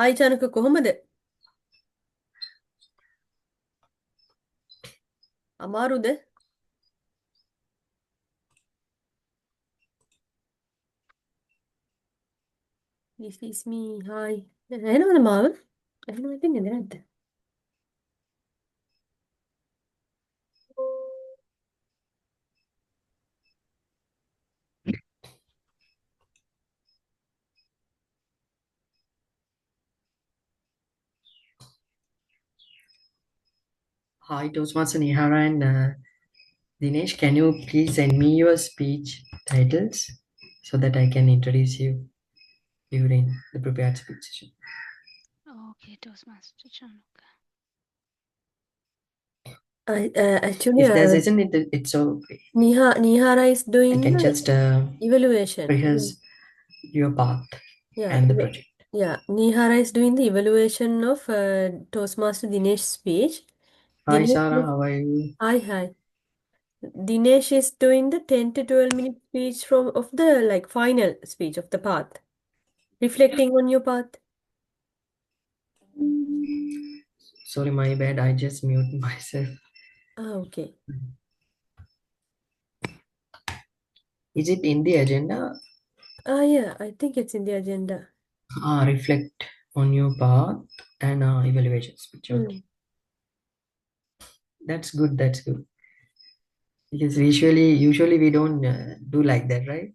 ආයි චනක කොහොමද? අමාරුද? This is me. Hi. ඇහෙනවද මාව? ඇහෙනවද ඉතින්ද නැද්ද? Hi, Toastmaster Nihara and Dinesh. Can you please send me your speech titles so that I can introduce you during the prepared speech session? Okay, Toastmaster Chanukka. Actually, If there isn't, it's okay. Nihara is I doing can the just evaluation. rehearse your part Yeah, and the project. yeah. Nihara is doing the evaluation of Toastmaster Dinesh's speech. Hi, Sarah. How are you? Hi. Dinesh is doing the 10 to 12 minute speech from of the like final speech of the path, reflecting on your path. Sorry, my bad. I just mute myself. Okay. Is it in the agenda? Yeah, I think it's in the agenda. Reflect on your path and evaluation speech. Okay, Mm. that's good. That's good. Because usually we don't do like that, right?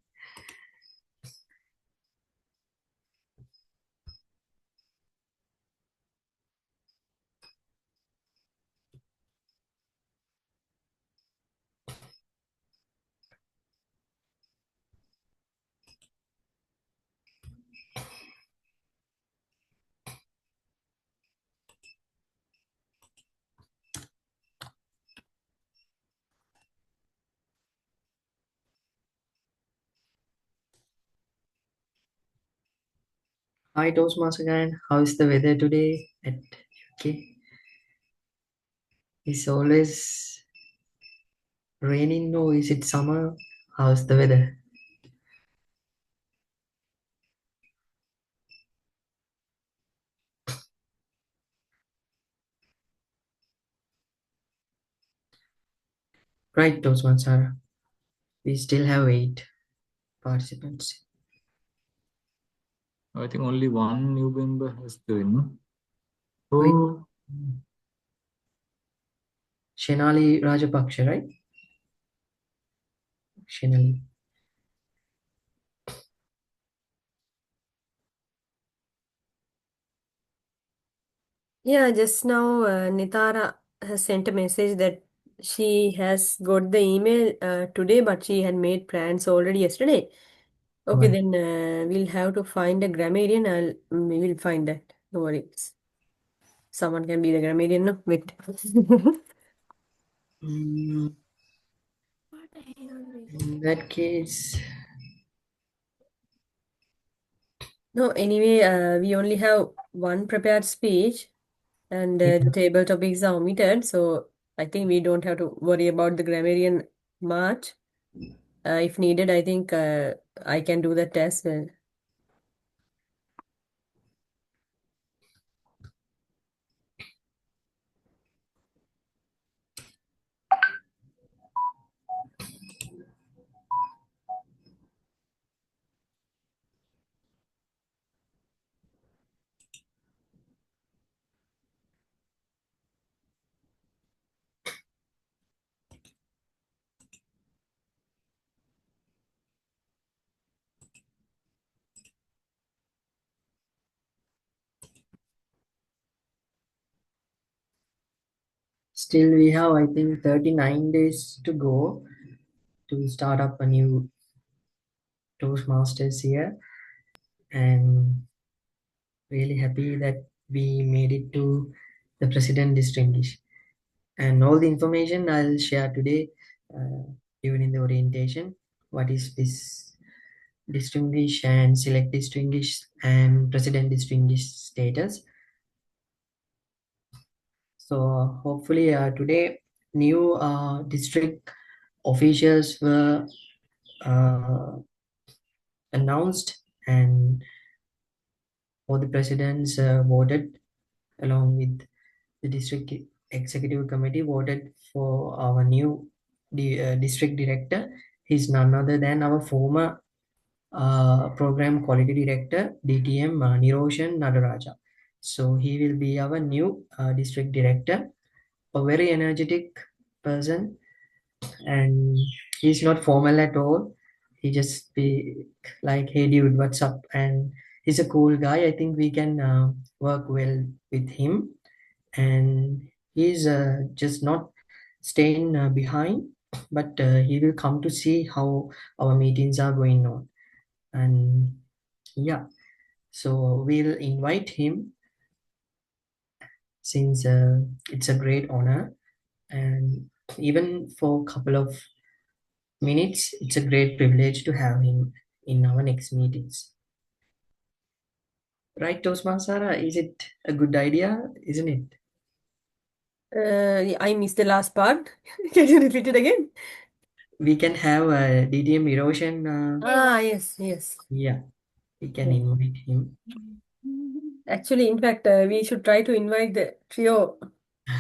Hi Toastmaster again. How is the weather today at UK? It's always raining. No, is it summer? How's the weather? Right, Toastmaster. We still have 8 participants. I think only one new member has joined. Wait, So, Shenali Rajapaksha, right? Shenali. Yeah, just now Nitara has sent a message that she has got the email today, but she had made plans already yesterday. Okay, Right. then we'll have to find a grammarian. We will find that. No worries. Someone can be the grammarian. No, wait. Mm, in that case, No, anyway, we only have one prepared speech, and yeah. the table topics are omitted. So I think we don't have to worry about the grammarian much. If needed, I think I can do that as well. Still, we have, I think, 39 days to go to start up a new Toastmasters here. And really happy that we made it to the President Distinguished. And all the information I'll share today during the orientation. What is this distinguished and select distinguished and president distinguished status? So hopefully today new district officials were uh, announced, and all the presidents voted along with the district executive committee voted for our new district director. He's none other than our former program quality director, DTM Niroshan Nadaraja. So he will be our new district director, a very energetic person, and he's not formal at all. He just be like, "Hey dude, what's up?" And he's a cool guy. I think we can work well with him, and he's just not staying behind, but he will come to see how our meetings are going on. And yeah, so we'll invite him since it's a great honor, and even for a couple of minutes, it's a great privilege to have him in our next meetings. Right, Tosma Sara? Is it a good idea, isn't it? I missed the last part. Can you repeat it again? We can have DTM erosion. Yes. Yeah, we can Yeah. invite him. Actually, in fact, we should try to invite the trio,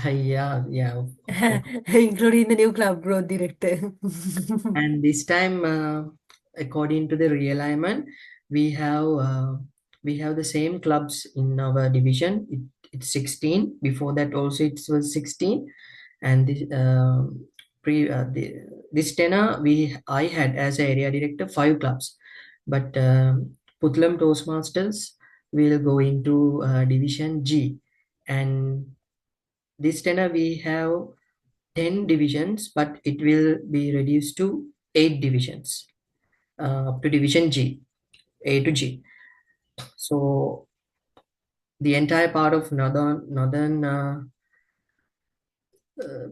Yeah, of course. including the new club growth director. And this time, according to the realignment, we have we have the same clubs in our division. It's 16. Before that, also it was 16. And this tenor I had as a area director 5 clubs, but Putlam Toastmasters will go into division G, and this tenor we have 10 divisions, but it will be reduced to 8 divisions up to division G, A to G. So the entire part of northern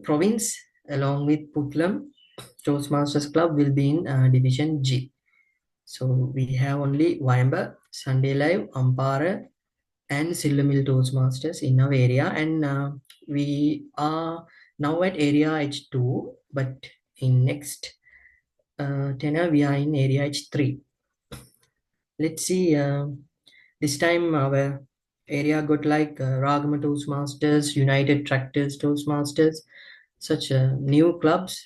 province, along with Putlam Toastmasters Club, will be in division G. So we have only Wayamba, Sunday Live, Ampara, and Silvermill Toastmasters in our area, and we are now at area H2, but in next tenor we are in area H3. Let's see, this time our area got like Ragama Toastmasters, United Tractors Toastmasters, such new clubs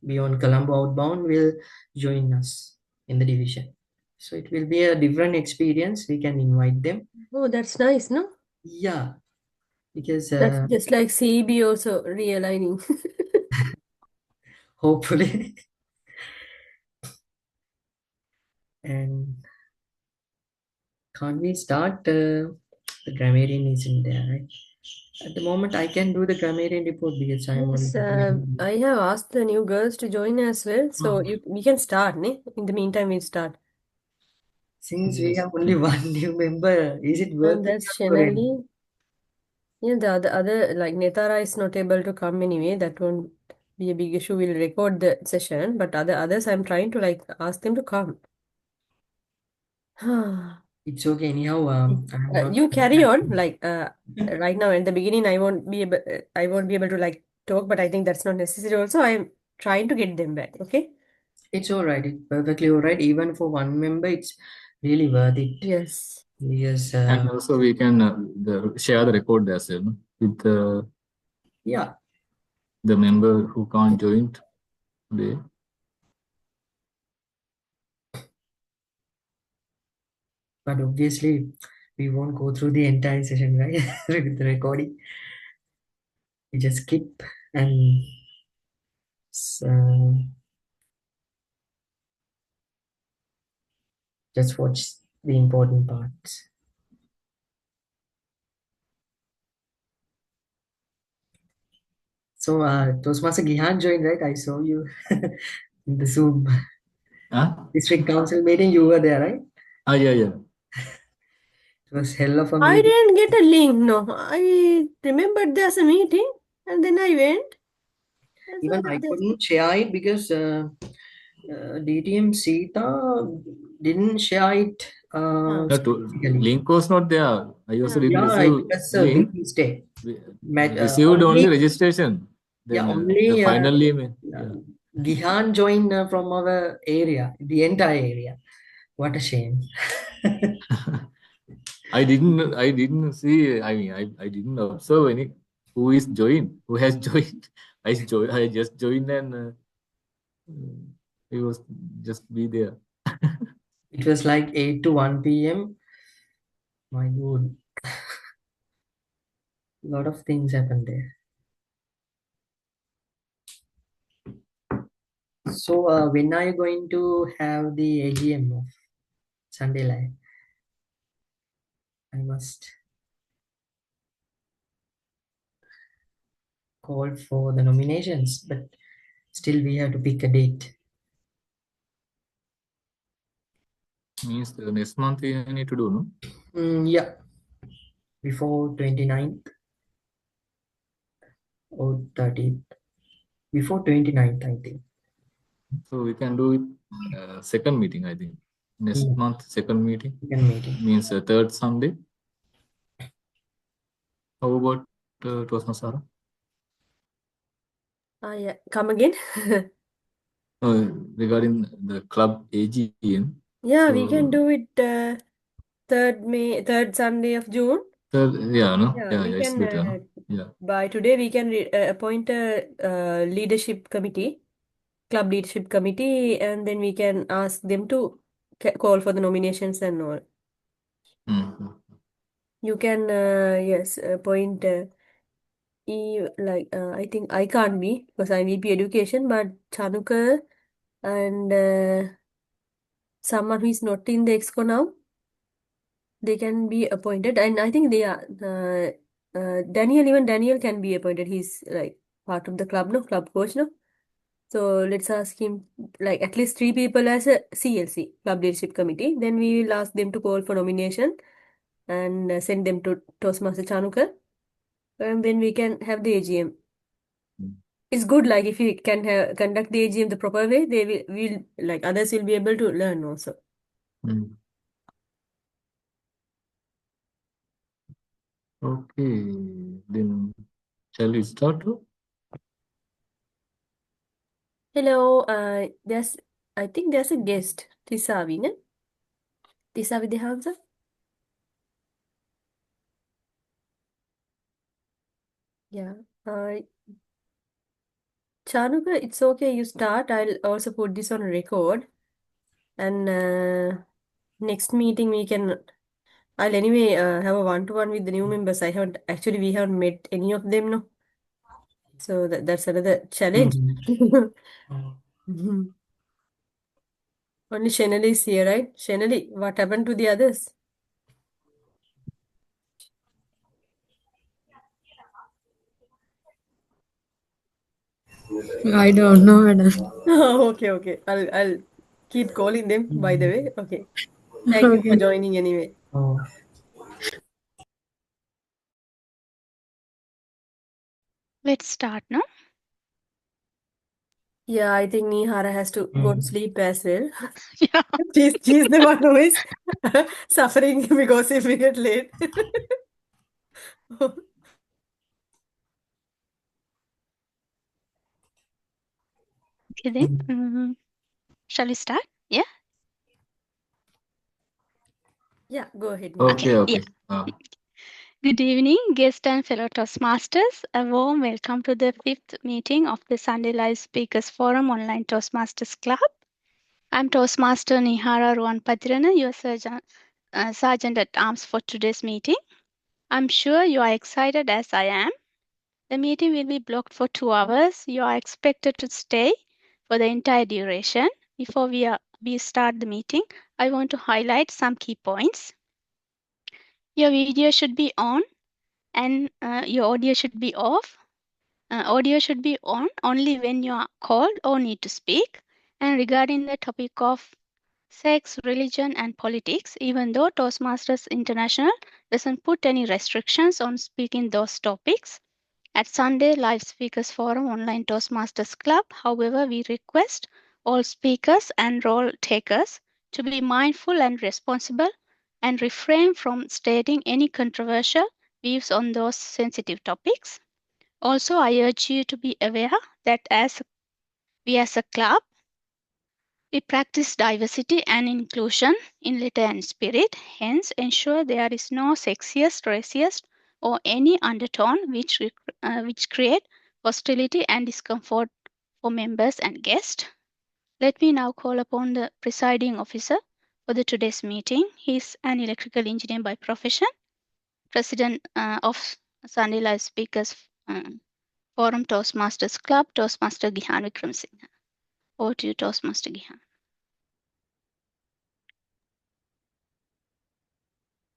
beyond Colombo Outbound will join us in the division. So it will be a different experience. We can invite them. Oh, that's nice, no? Yeah, because That's just like CB also realigning. hopefully, and can't we start? The grammarian isn't there, right? At the moment, I can do the grammarian report because I'm only Yes, preparing. I have asked the new girls to join as well, so Oh, we can start, ne? In the meantime, we'll start. since we Yes. have only one new member, is it And worth it that's already? Shenali. Yeah, the other like Netara is not able to come anyway. That won't be a big issue. We'll record the session, but others, I'm trying to like ask them to come. It's okay. Anyhow, I'm not. You carry on. Like right now at the beginning, I won't be able to like talk, but I think that's not necessary. Also, I'm trying to get them back. Okay. It's all right. It's perfectly all right. Even for one member, it's really worth it. Yes. Because, And also we can share the record as well, no? With yeah, the member who can't join today. but obviously, we won't go through the entire session, right? With the recording. We just skip and uh, just watch the important parts. So, Toastmaster Gihan joined, right? I saw you in the Zoom Huh? district council meeting. You were there, right? Yeah. It was hell of a I meeting. didn't get a link. No, I remembered there's a meeting, and then I went. And so Even I couldn't share it because DTM Sita didn't share it Ah. That specifically. link was not there. I also didn't Yeah, it receive was a link. big mistake. We received only Only, registration. yeah, Then the only finally, yeah. Gihan joined from our area, the entire area. What a shame. I didn't see. I mean, I didn't observe any who is joined, who has joined. I just joined and he was just be there. It was like 8 to 1 p.m. My God, a lot of things happened there. So, when are you going to have the AGM of Sunday Live? I must call for the nominations, but still we have to pick a date. Means the next month we need to do, no? Yeah, before 29th or 30th. Before 29th, I think. So we can do it second meeting, I think. Next Yeah, month, second meeting. second meeting. Means third Sunday. How about Toastmaster? Yeah, come again. Regarding the club AGM. Yeah, we can So do it third Sunday of June. yeah, no, Yeah, yeah, we yeah, it's can better, no? Yeah. by today we can appoint a leadership committee, club leadership committee, and then we can ask them to call for the nominations and all. Mhm. You can yes appoint I think I can't be because I'm VP Education, but Chanukar and someone who is not in the EXCO now, they can be appointed, and I think they are even Daniel can be appointed. He's like part of the club, no, club coach, no. So let's ask him like at least three people as a CLC, club leadership committee. Then we will ask them to call for nomination and send them to Toastmaster Chanukar, and then we can have the AGM. Mm. It's good, like if we can conduct the AGM the proper way, will like others will be able to learn also. Mm. Okay, then shall we start? Hello, I think there's a guest, Tisavi, ne? Tisavi Dehansa. Yeah. Chanuka, it's okay. You start. I'll also put this on record. And next meeting we can. I'll anyway have a one-to-one with the new members. We haven't met any of them, no. So that's another challenge. Oh, Mhm. Only Shenali is here, right? Shenali, what happened to the others? I don't know, madam. Okay, okay. I'll keep calling them, by the way. Okay. Thank you for Okay. joining anyway. oh. Let's start now. Yeah, I think Nihara has to go to sleep as well. Yeah. She's the one who is suffering because if we get late. Okay then. Shall we start? Yeah. Yeah, go ahead, Okay, Nihara. Yeah. okay. Good evening, guests and fellow Toastmasters. A warm welcome to the fifth meeting of the Sunday Live Speakers Forum Online Toastmasters Club. I'm Toastmaster Nihara Ruan Padirana, your Sergeant at Arms for today's meeting. I'm sure you are excited as I am. The meeting will be blocked for 2 hours. You are expected to stay for the entire duration. Before we start the meeting, I want to highlight some key points. Your video should be on and your audio should be off. Audio should be on only when you are called or need to speak. And regarding the topic of sex, religion, and politics, even though Toastmasters International doesn't put any restrictions on speaking those topics, at Sunday Live Speakers Forum Online Toastmasters Club, however, we request all speakers and role takers to be mindful and responsible and refrain from stating any controversial views on those sensitive topics. Also, I urge you to be aware that as a club, We practice diversity and inclusion in letter and spirit, hence ensure there is no sexist, racist, or any undertone which create hostility and discomfort for members and guests. Let me now call upon the presiding officer for today's meeting. He is an electrical engineer by profession, president of Sunday Live Speakers Forum Toastmasters Club, Toastmaster Gihan Wickramasinghe. Over to you, Toastmaster Gihan.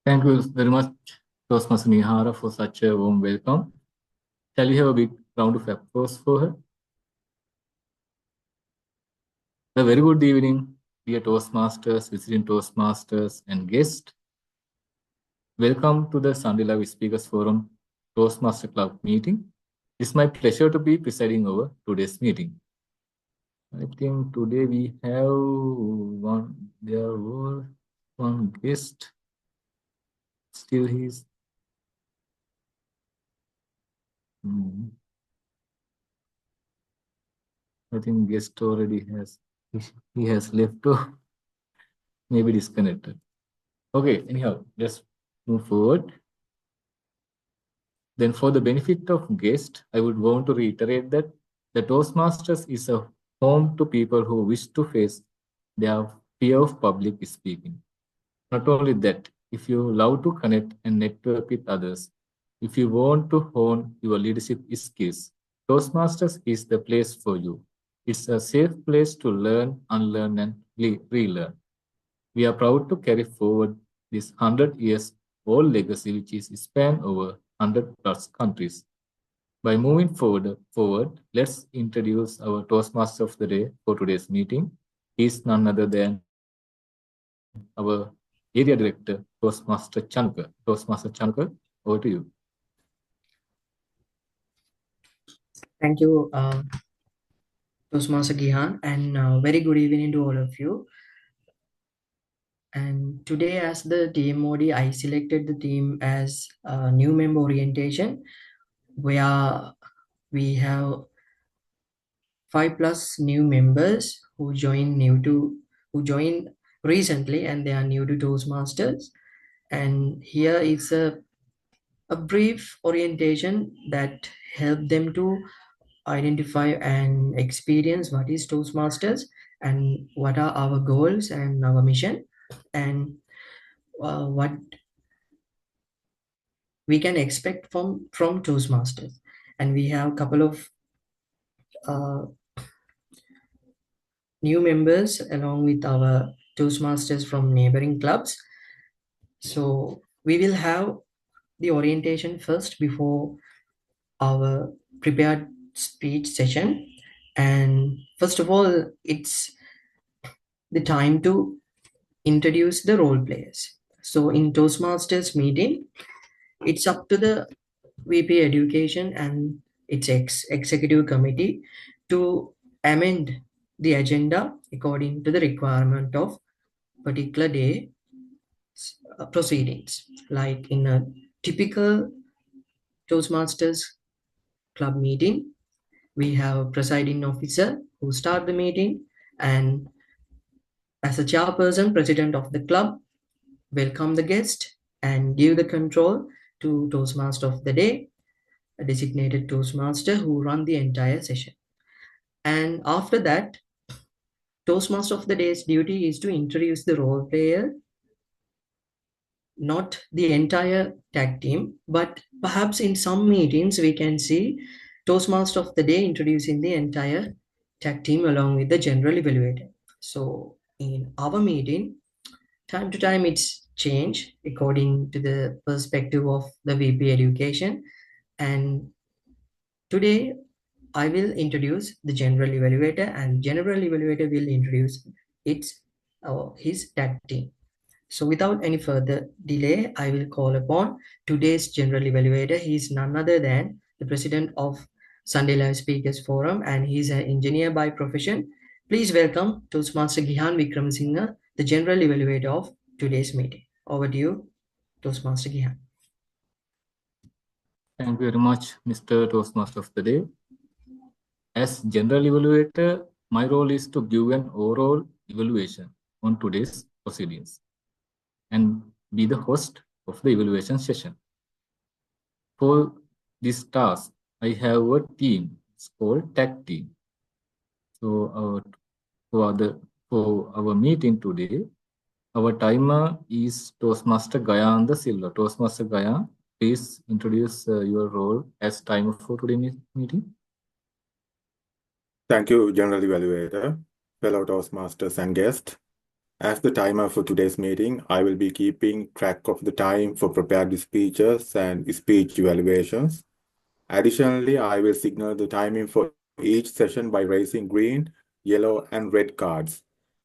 Thank you very much, Toastmaster Nihara, for such a warm welcome. Shall we have a big round of applause for her? A very good evening, dear Toastmasters, visiting Toastmasters, and guests. Welcome to the Sunday Live Speakers Forum Toastmaster Club meeting. It's my pleasure to be presiding over today's meeting. I think today we have one guest. Still he's I think guest already he has left or maybe disconnected. Okay, anyhow, let's move forward. Then for the benefit of guests, I would want to reiterate that the Toastmasters is a home to people who wish to face their fear of public speaking. Not only that, if you love to connect and network with others, if you want to hone your leadership skills, Toastmasters is the place for you. It's a safe place to learn, unlearn, and relearn. We are proud to carry forward this 100 years old legacy, which is spanned over 100 plus countries. By moving forward, let's introduce our Toastmaster of the day for today's meeting. He is none other than our Area Director, Toastmaster Chanukka. Toastmaster Chanukka, over to you. Thank you, Toastmaster Gihan, and very good evening to all of you. And today, as the TMOD, I selected the theme as new member orientation, where we have 5+ new members who joined recently, and they are new to Toastmasters. And here is a brief orientation that help them to identify and experience what is Toastmasters and what are our goals and our mission, and what we can expect from Toastmasters. And we have a couple of new members along with our Toastmasters from neighboring clubs. So we will have the orientation first before our prepared speech session. And first of all, it's the time to introduce the role players. So in Toastmasters meeting, it's up to the VP Education and its executive committee to amend the agenda according to the requirement of particular day proceedings. Like in a typical Toastmasters club meeting, we have a presiding officer who start the meeting, and as a chairperson, president of the club, welcome the guest and give the control to Toastmaster of the day, a designated Toastmaster who run the entire session. And after that, Toastmaster of the day's duty is to introduce the role player, not the entire tag team, but perhaps in some meetings we can see Toastmaster of the day introducing the entire tag team along with the general evaluator. So in our meeting, time to time it's changed according to the perspective of the VP Education. And today I will introduce the general evaluator, and general evaluator will introduce his tag team. So without any further delay, I will call upon today's general evaluator. He is none other than the president of Sunday Live Speakers Forum, and he's an engineer by profession. Please welcome Toastmaster Gihan Wickramasinghe, the general evaluator of today's meeting. Over to you, Toastmaster Gihan. Thank you very much, Mr. Toastmaster of the day. As general evaluator, my role is to give an overall evaluation on today's proceedings and be the host of the evaluation session. For this task, I have a team. It's called tag team. So for our meeting today, our timer is Toastmaster Gayan the Silva. Toastmaster Gayan, please introduce your role as timer for today's meeting. Thank you, General Evaluator, fellow Toastmasters and guests. As the timer for today's meeting, I will be keeping track of the time for prepared speeches and speech evaluations. Additionally, I will signal the timing for each session by raising green, yellow, and red cards.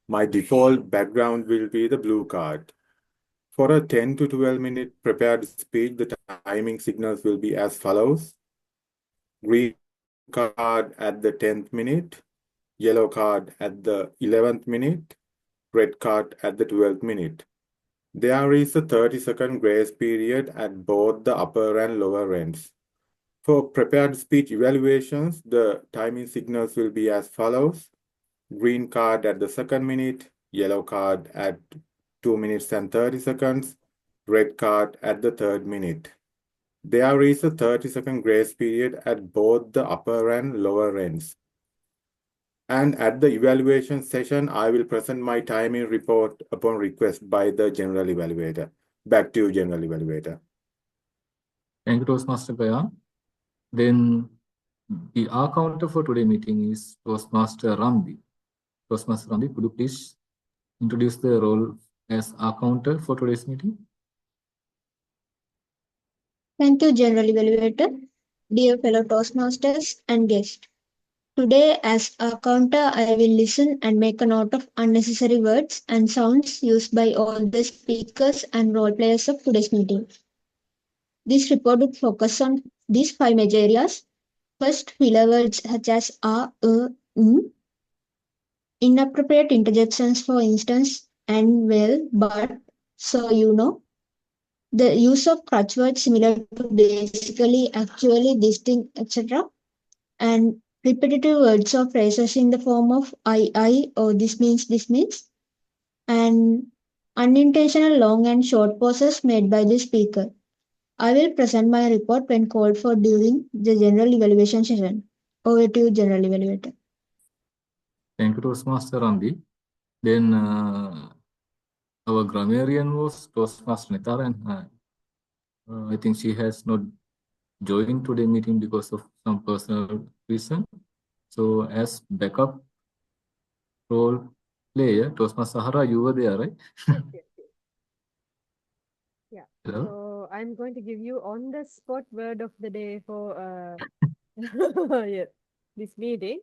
My default background will be the blue card. For a 10 to 12 minute prepared speech, the timing signals will be as follows. Green card at the 10th minute, yellow card at the 11th minute, red card at the 12th minute. There is a 30-second grace period at both the upper and lower ends. For prepared speech evaluations, the timing signals will be as follows. Green card at the 2nd minute, yellow card at 2 minutes and 30 seconds, red card at the 3rd minute. There is a 30-second grace period at both the upper and lower ends. And at the evaluation session, I will present my timing report upon request by the General Evaluator. Back to you, General Evaluator. Thank you, Toastmaster Gayan. Then the R counter for today's meeting is Toastmaster Ramdi. Toastmaster Ramdi, could you please introduce the role as R counter for today's meeting? Thank you, General Evaluator, dear fellow Toastmasters and guests. Today, as a counter, I will listen and make a note of unnecessary words and sounds used by all the speakers and role players of today's meeting. This report would focus on these 5 major areas. First, filler words such as inappropriate interjections, for instance, and well, but, so you know. The use of crutch words similar to basically, actually, this thing, etc. And repetitive words or phrases in the form of I, or this means, and unintentional long and short pauses made by the speaker. I will present my report when called for during the general evaluation session. Over to you, General Evaluator. Thank you, Toastmaster Ramdi. Then our grammarian was Toastmaster Nithara, and I think she has not joined today's meeting because of some personal reason. So as backup role player, Toastmaster Sahara, you were there, right? Yes, yes, yes. Yeah. Hello? So I'm going to give you on the spot word of the day for yes, this meeting.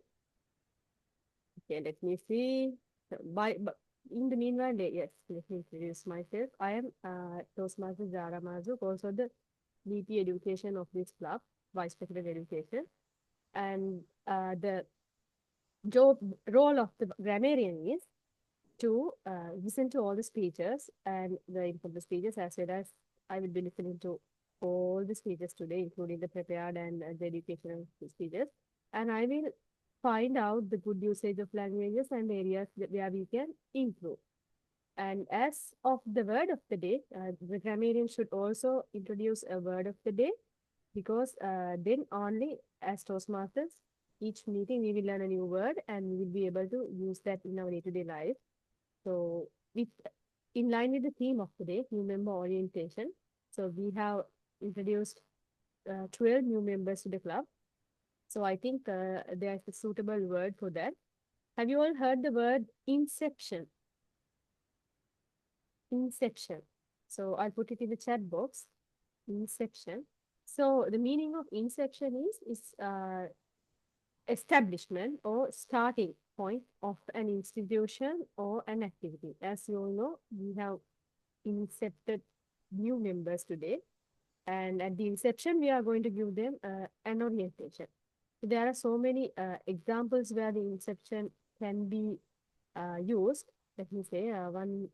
Okay, let me see. But in the meanwhile, yes, let me introduce myself. I am Toastmaster Zara Mazuk, also the VP Education of this club, Vice President Education. And the job role of the grammarian is to listen to all the speeches and the important speeches, as well as I will be listening to all the speeches today, including the prepared and the educational speeches. And I will find out the good usage of languages and areas where we can improve. And as of the word of the day, the grammarian should also introduce a word of the day, because then only as Toastmasters, each meeting we will learn a new word and we will be able to use that in our day-to-day life. So in line with the theme of today, new member orientation. So we have introduced 12 new members to the club. So I think there is a suitable word for that. Have you all heard the word inception? Inception. So I'll put it in the chat box. Inception. So the meaning of inception is establishment or starting point of an institution or an activity. As you all know, we have incepted new members today. And at the inception, we are going to give them an orientation. There are so many examples where the inception can be used. Let me say one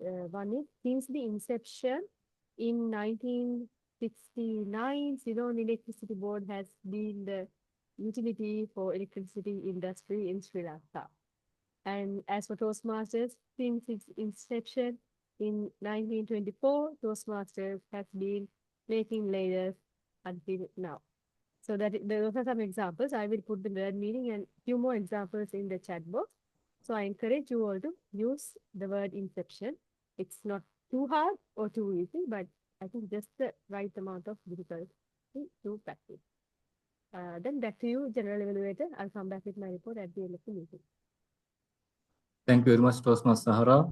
is, since the inception in 1969, Ceylon Electricity Board has been the utility for electricity industry in Sri Lanka. And as for Toastmasters, since its inception in 1924, Toastmasters has been making layers until now. So those are some examples. I will put the word meaning and few more examples in the chat box. So I encourage you all to use the word inception. It's not too hard or too easy, but I think just the right amount of difficulty to practice. Then back to you, General Evaluator. I'll come back with my report at the end of the meeting. Thank you very much, Toastmaster Sahara,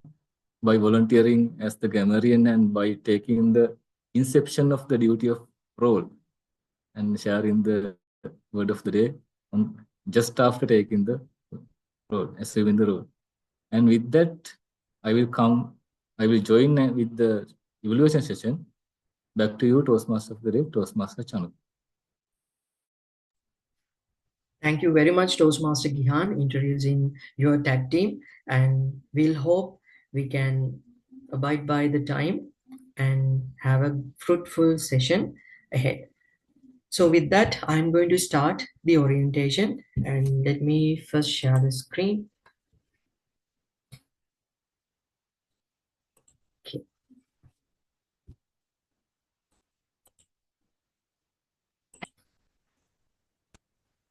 by volunteering as the grammarian and by taking the inception of the duty of role and sharing the word of the day just after taking the role, assuming the role. And with that, I will join with the evaluation session. Back to you, Toastmaster of the day, Toastmaster Chanu. Thank you very much, Toastmaster Gihan, introducing your tag team, and we'll hope we can abide by the time and have a fruitful session ahead. So with that, I'm going to start the orientation, and let me first share the screen. Okay.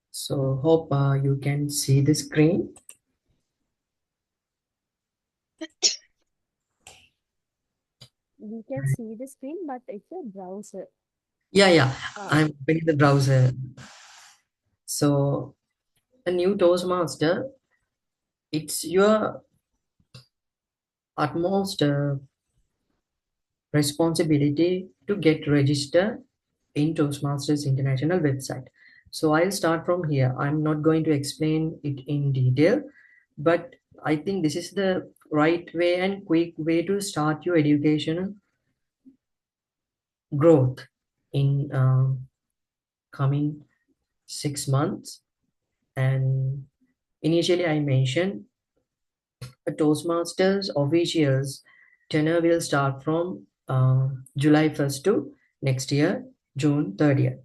So hope you can see the screen. We can see the screen, but it's a browser. Yeah. I'm opening the browser. So a new Toastmaster, it's your utmost responsibility to get registered in Toastmasters International website. So I'll start from here. I'm not going to explain it in detail, but I think this is the right way and quick way to start your educational growth in coming 6 months. And initially I mentioned a Toastmasters officials tenure will start from July 1st to next year, June 30th.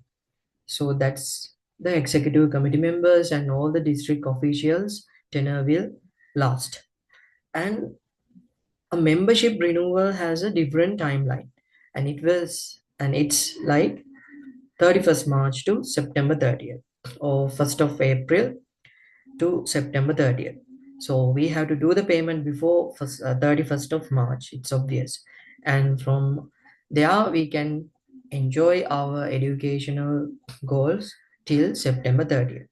So that's the executive committee members and all the district officials tenure will last. And a membership renewal has a different timeline, and it's like 31st March to September 30th, or 1st of April to September 30th. So we have to do the payment before 31st of March, it's obvious. And from there, we can enjoy our educational goals till September 30th.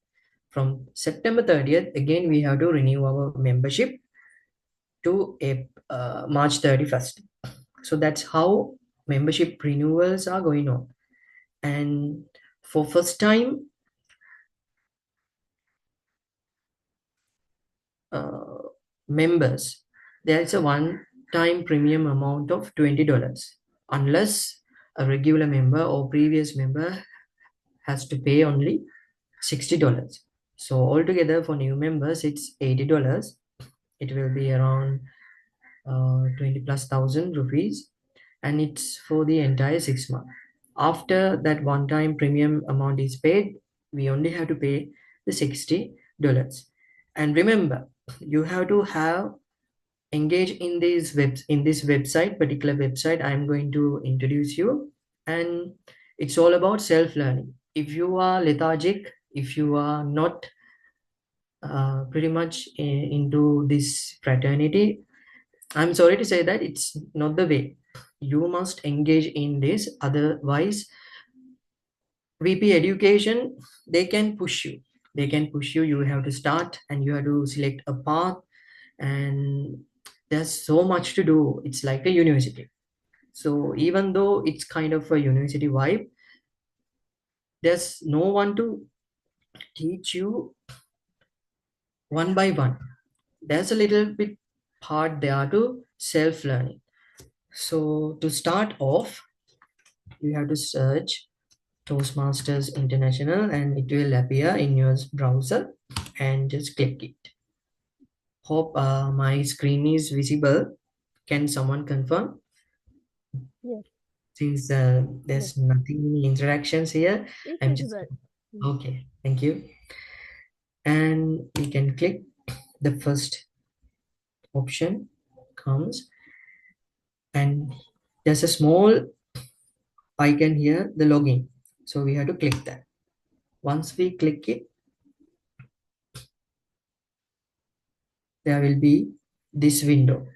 From September 30th, again, we have to renew our membership to March 31st. So that's how membership renewals are going on. And for first time members, there is a one-time premium amount of $20, unless a regular member or previous member has to pay only $60. So altogether for new members, it's $80. It will be around 20,000+ rupees, and it's for the entire 6 months. After that one-time premium amount is paid, we only have to pay the $60. And remember, you have to engage in this particular website I'm going to introduce you, and it's all about self-learning. If you are lethargic, if you are not pretty much into this fraternity, I'm sorry to say that it's not the way. You must engage in this, otherwise VP education, they can push you. You have to start and you have to select a path, and there's so much to do. It's like a university. So even though it's kind of a university vibe, there's no one to teach you one by one. There's a little bit part there to self-learning. So to start off, you have to search Toastmasters International and it will appear in your browser, and just click it. Hope my screen is visible. Can someone confirm? Yes. Since there's nothing, any interactions here, It's I'm visible. okay, thank you. And we can click the first option comes, and there's a small icon here, the login. So we have to click that. Once we click it, there will be this window.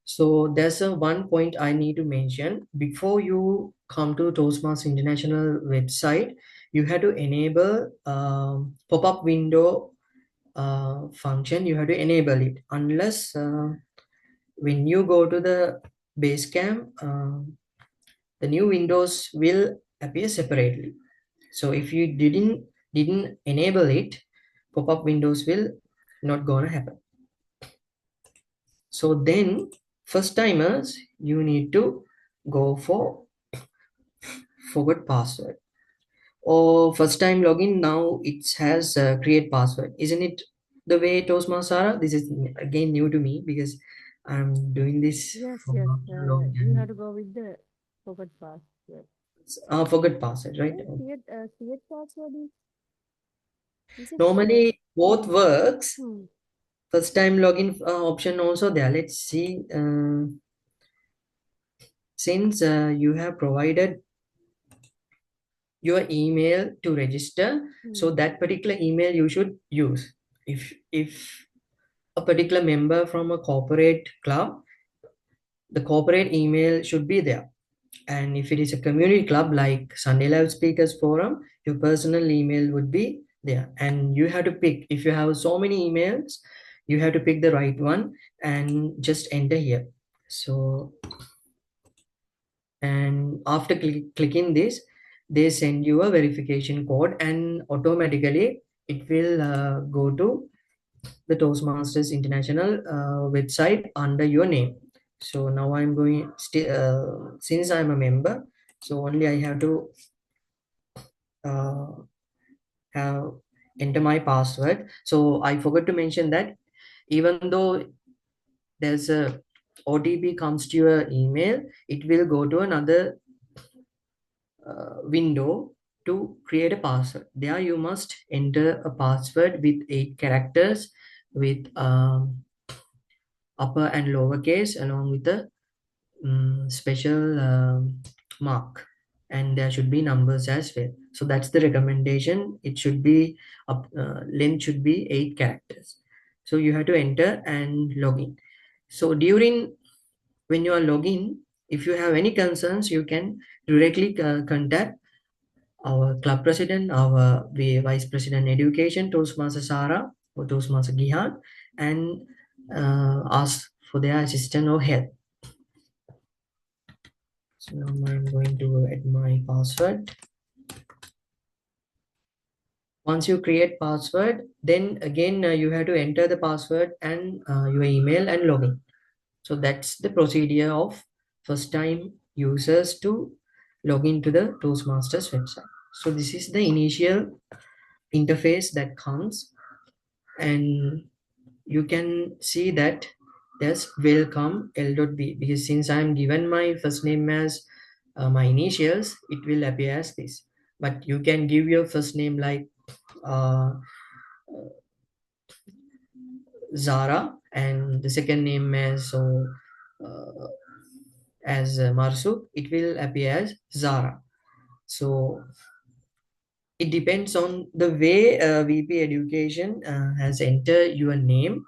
So there's a one point I need to mention. Before you come to Toastmasters International website, you have to enable pop-up window function. You have to enable it. Unless when you go to the Basecamp, the new windows will appear separately. So if you didn't enable it, pop-up windows will not gonna happen. So then first timers, you need to go for forgot password, or first time login. Now it has create password, isn't it? The way Toastmasters, this is again new to me because I'm doing this Yes, for yes. a long You have time. to go with the forgot password. Forgot password, right? Create password is it? Normally both works. Hmm. First time login option also there. Let's see. Since you have provided your email to register, so that particular email you should use. If a particular member from a corporate club, the corporate email should be there. And if it is a community club like Sunday Live Speakers Forum, your personal email would be there. And you have to pick, if you have so many emails, you have to pick the right one and just enter here. So, and after clicking this, they send you a verification code, and automatically it will go to the Toastmasters International website under your name. So now I'm going, since I'm a member, so only I have to have enter my password. So I forgot to mention that even though there's a OTP comes to your email, it will go to another window to create a password. There you must enter a password with 8 characters with upper and lower case along with the special mark, and there should be numbers as well. So that's the recommendation. It should be length should be 8 characters. So you have to enter and log in. So when you are logging, if you have any concerns, you can directly contact our club president, our vice president education, Toastmaster Sarah or Toastmaster Gihan, and ask for their assistance or help. So now I'm going to add my password. Once you create password, then again you have to enter the password and your email and login. So that's the procedure of first time users to log into the Toastmasters website. So this is the initial interface that comes, and you can see that there's welcome L.B, because since I'm given my first name as my initials, it will appear as this. But you can give your first name like Zara, and the second name as Marsuk, it will appear as Zara. So it depends on the way VP Education has entered your name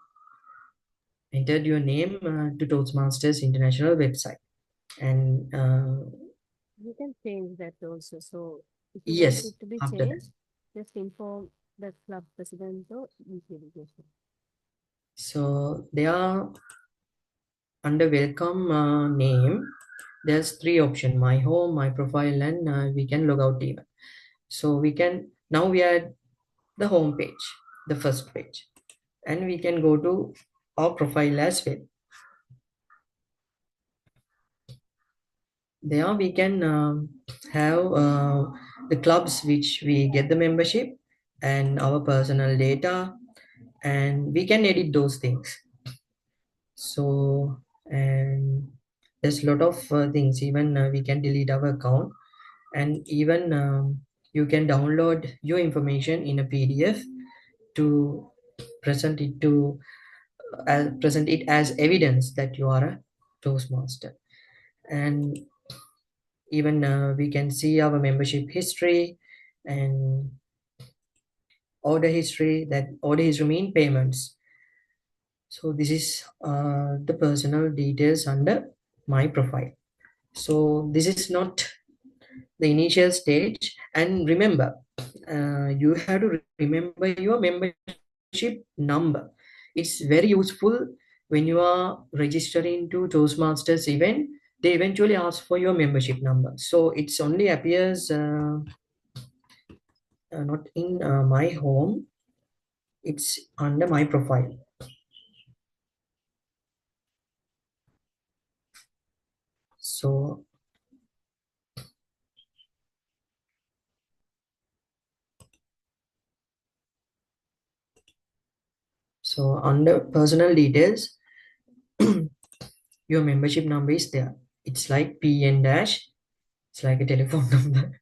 to Toastmasters International website. And you can change that also. So if you yes, want it to be after that. changed, just inform the club president or VP Education. So they are under welcome name. There's 3 options: my home, my profile, and we can log out even. So we can, now we are at the home page, the first page, and we can go to our profile as well. There we can have the clubs which we get the membership and our personal data, and we can edit those things. So, and there's a lot of things. Even we can delete our account, and even you can download your information in a PDF to present it to present it as evidence that you are a Toastmaster. And even we can see our membership history and order history. That order history mean payments. So this is the personal details under my profile. So this is not the initial stage. And remember, you have to remember your membership number. It's very useful when you are registering to Toastmasters event. They eventually ask for your membership number. So it's only appears not in my home. It's under my profile. So under personal details, your membership number is there. It's like PN dash. It's like a telephone number,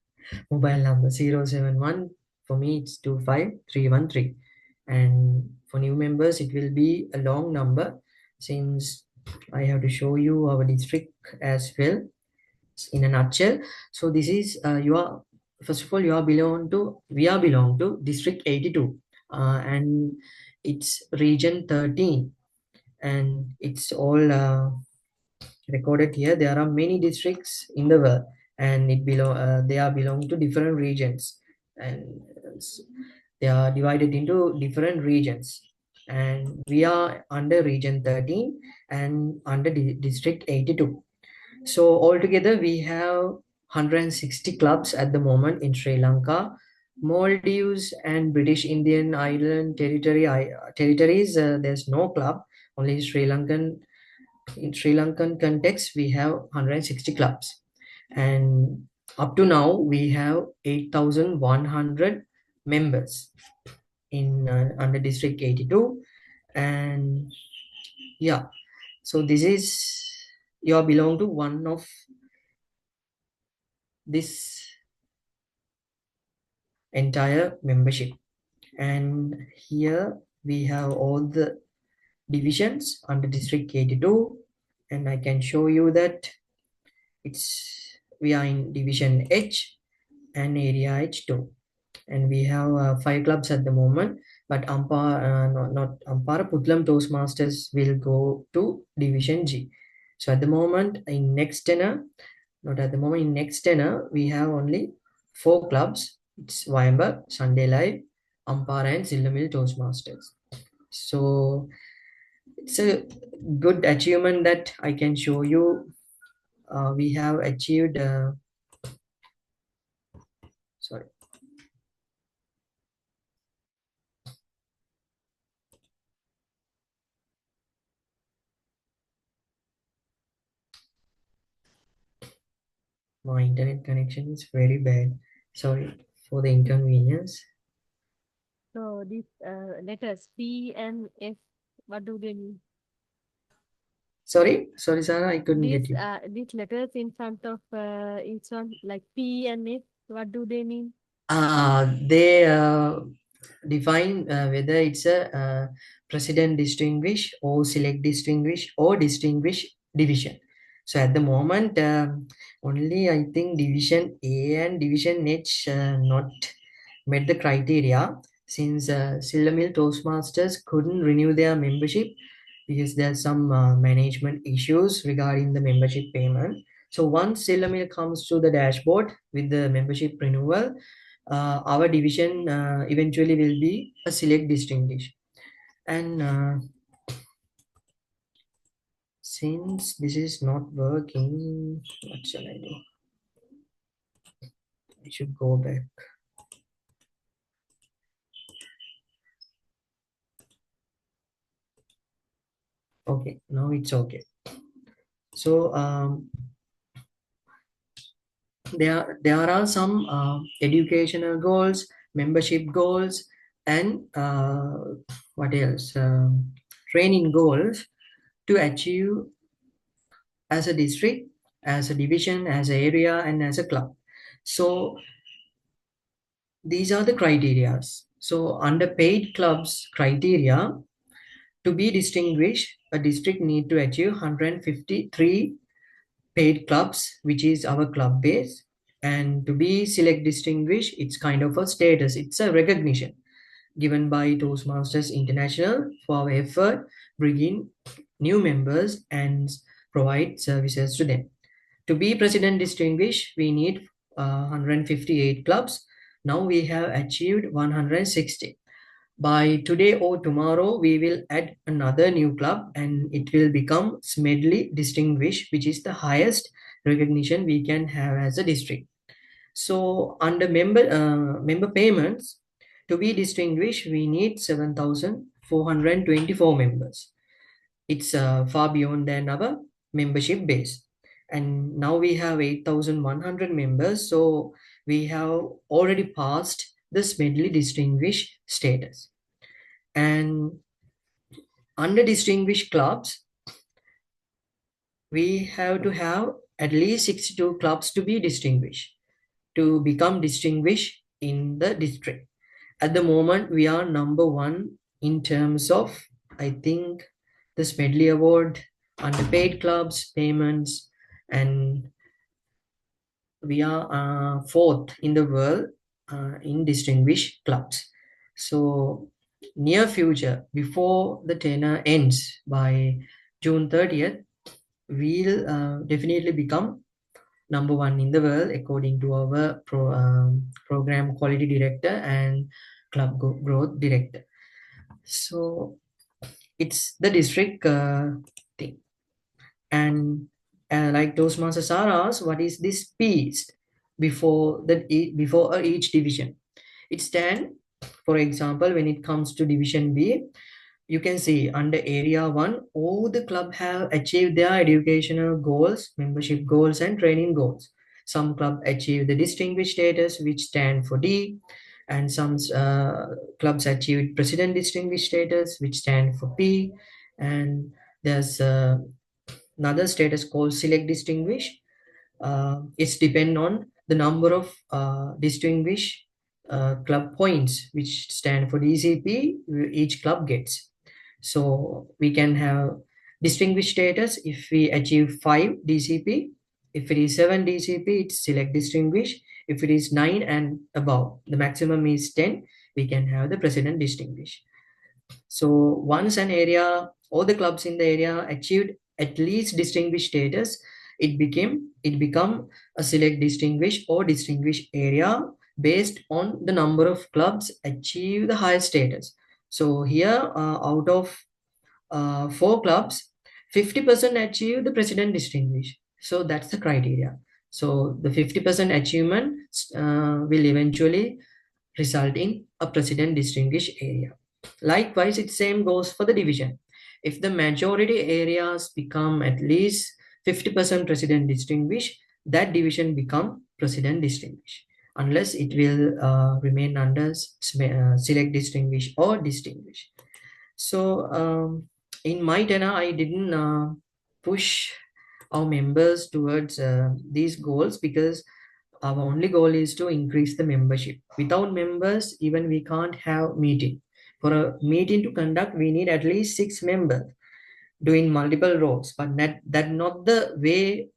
mobile number 071. For me, it's 25313. And for new members, it will be a long number since I have to show you our district as well in a nutshell. So this is first of all, we are belong to district 82, and it's region 13, and it's all recorded here. There are many districts in the world, and they are belong to different regions, and they are divided into different regions, and we are under region 13 and under district 82. So altogether we have 160 clubs at the moment in Sri Lanka. Maldives and British Indian Island territories, there's no club, only Sri Lankan. In Sri Lankan context, we have 160 clubs, and up to now we have 8,100 members in under District 82. And yeah, so this is, you belong to one of this entire membership. And here we have all the divisions under District 82, and I can show you that we are in Division H and Area H2, and we have 5 clubs at the moment. But not Ampara, Putlam Toastmasters will go to Division G. So at the moment in next tenor, we have only 4 clubs. It's Wayamba, Sunday Live, Ampara, and Sillamil Toastmasters. So it's a good achievement that I can show you. We have achieved sorry. My internet connection is very bad. Sorry for the inconvenience. So these letters P and F, what do they mean? Sorry, Sarah, I couldn't get you. These letters in front of each one, like P and F, what do they mean? They define whether it's a president distinguish or select distinguish or distinguish division. So at the moment, only I think Division A and Division H not met the criteria, since Sillamil Toastmasters couldn't renew their membership because there's some management issues regarding the membership payment. So once Sillamil comes to the dashboard with the membership renewal, our division eventually will be a select distinguish. And since this is not working, what shall I do? I should go back. Okay, now it's okay. So there are some educational goals, membership goals, and what else? Training goals to achieve as a district, as a division, as an area, and as a club. So these are the criteria. So under paid clubs criteria, To be distinguished, a district need to achieve 153 paid clubs, which is our club base. And to be select distinguished, it's kind of a status. It's a recognition given by Toastmasters International for our effort, bring in new members and provide services to them. To be president distinguished, we need 158 clubs. Now we have achieved 160. By today or tomorrow, we will add another new club and it will become Smedley Distinguished, which is the highest recognition we can have as a district. So under member payments, to be distinguished, we need 7,424 members. It's far beyond than our membership base. And now we have 8,100 members. So we have already passed the Smedley Distinguished status. And under distinguished clubs, we have to have at least 62 clubs to be distinguished, to become distinguished in the district. At the moment, we are number one in terms of, I think, the Smedley Award, underpaid clubs, payments, and we are fourth in the world in distinguished clubs. So near future, before the tenure ends by June 30th, we'll definitely become number one in the world according to our program quality director and club growth director. So it's the district thing. And like Toastmasters are asked, what is this piece before each division? It stands, for example, when it comes to division B, you can see under area 1, all the club have achieved their educational goals, membership goals and training goals. Some club achieve the distinguished status, which stand for D, and some clubs achieved president distinguished status, which stand for P, and there's another status called select distinguished. It's depend on the number of distinguished club points, which stand for DCP, each club gets. So we can have distinguished status if we achieve 5 DCP. If it is 7 DCP, it's select distinguished. If it is 9 and above, the maximum is 10, we can have the president distinguished. So once an area, all the clubs in the area achieved at least distinguished status, it become a select distinguished or distinguished area based on the number of clubs achieve the highest status. So here out of 4 clubs, 50% achieve the president distinguished. So that's the criteria. So the 50% achievement will eventually result in a president distinguished area. Likewise, it same goes for the division. If the majority areas become at least 50% president distinguished, that division become president distinguished, unless it will remain under select distinguished or distinguished. So in my tenure, I didn't push our members towards these goals because our only goal is to increase the membership. Without members, even we can't have meeting. For a meeting to conduct, we need at least 6 members doing multiple roles, but that's not the way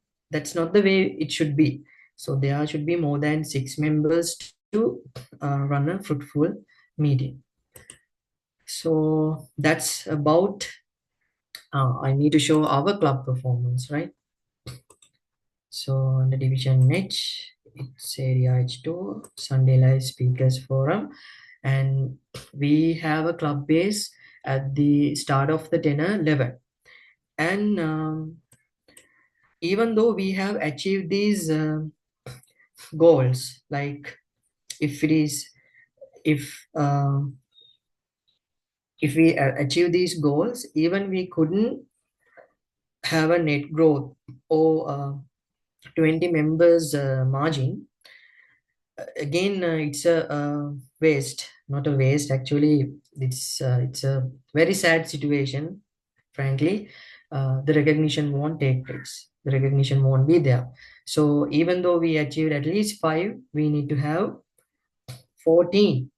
it should be. So there should be more than 6 members to run a fruitful meeting. So that's about, I need to show our club performance, right? So on the division H, it's area H2, Sunday Live Speakers Forum, and we have a club base at the start of the tenure level. And even though we have achieved these goals, like if we achieve these goals, even we couldn't have a net growth or 20 members margin. Again, it's a waste, not a waste. Actually, it's a very sad situation. Frankly, the recognition won't take place. The recognition won't be there. So even though we achieved at least 5, we need to have 14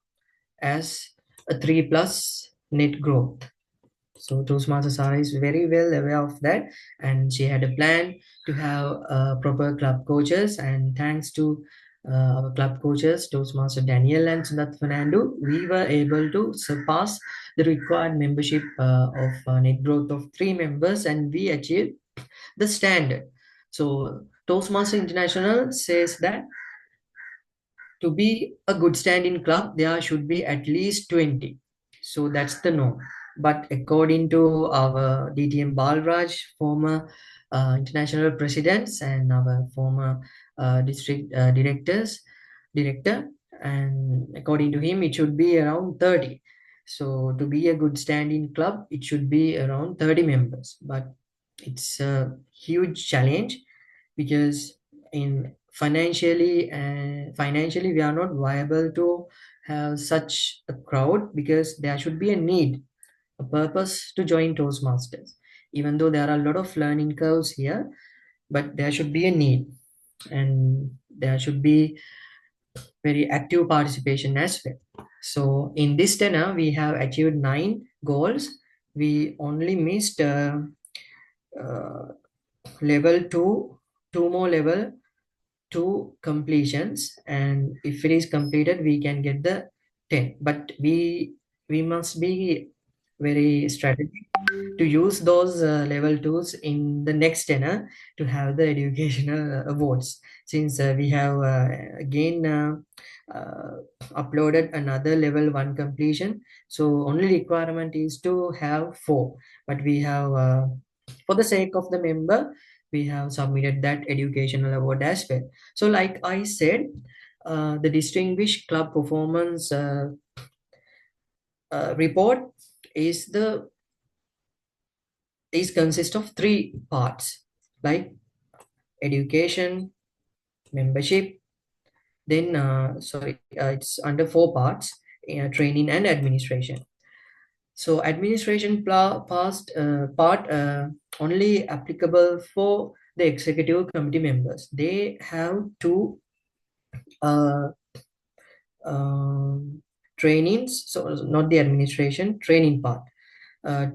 as a 3+ net growth. So Toastmaster Sarah is very well aware of that, and she had a plan to have proper club coaches. And thanks to our club coaches, Toastmaster Daniel and Sundat Fernando, we were able to surpass the required membership of net growth of 3 members, and we achieved the standard. So Toastmaster International says that to be a good standing club, there should be at least 20. So that's the norm. But according to our DTM Balraj, former international presidents and our former district director, and according to him, it should be around 30. So to be a good standing club, it should be around 30 members. But it's a huge challenge because in financially we are not viable to have such a crowd, because there should be a need, a purpose to join Toastmasters. Even though there are a lot of learning curves here, but there should be a need, and there should be very active participation as well. So in this tenor, we have achieved 9 goals. We only missed uh, level 2 more level 2 completions, and if it is completed we can get the 10. But we must be very strategic to use those level 2s in the next tenor to have the educational awards, since we have again uploaded another level 1 completion. So only requirement is to have 4, but we have for the sake of the member, we have submitted that educational award as well. So like I said, the distinguished club performance report is consist of 3 parts, like education, membership, then it's under 4 parts, training and administration. So administration part only applicable for the executive committee members. They have 2 uh, trainings, so not the administration, training part.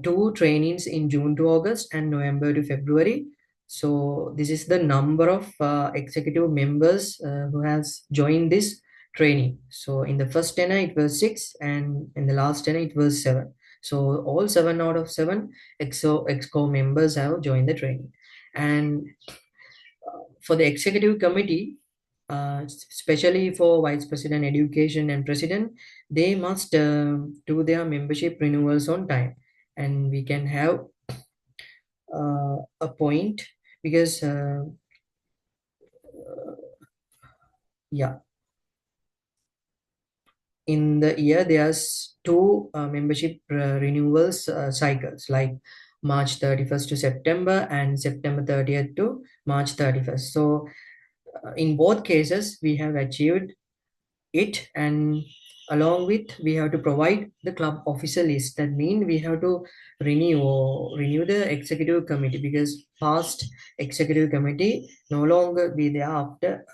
2 trainings in June to August and November to February. So this is the number of executive members who has joined this training. So in the first tenor it was 6, and in the last tenor it was 7. So all 7 out of 7 EXCO members have joined the training. And for the executive committee, especially for vice president education and president, they must do their membership renewals on time, and we can have a point, because yeah, in the year there's 2 membership renewals cycles, like March 31st to September and September 30th to March 31st. So in both cases we have achieved it, and along with we have to provide the club officer list. That means we have to renew the executive committee, because past executive committee no longer be there after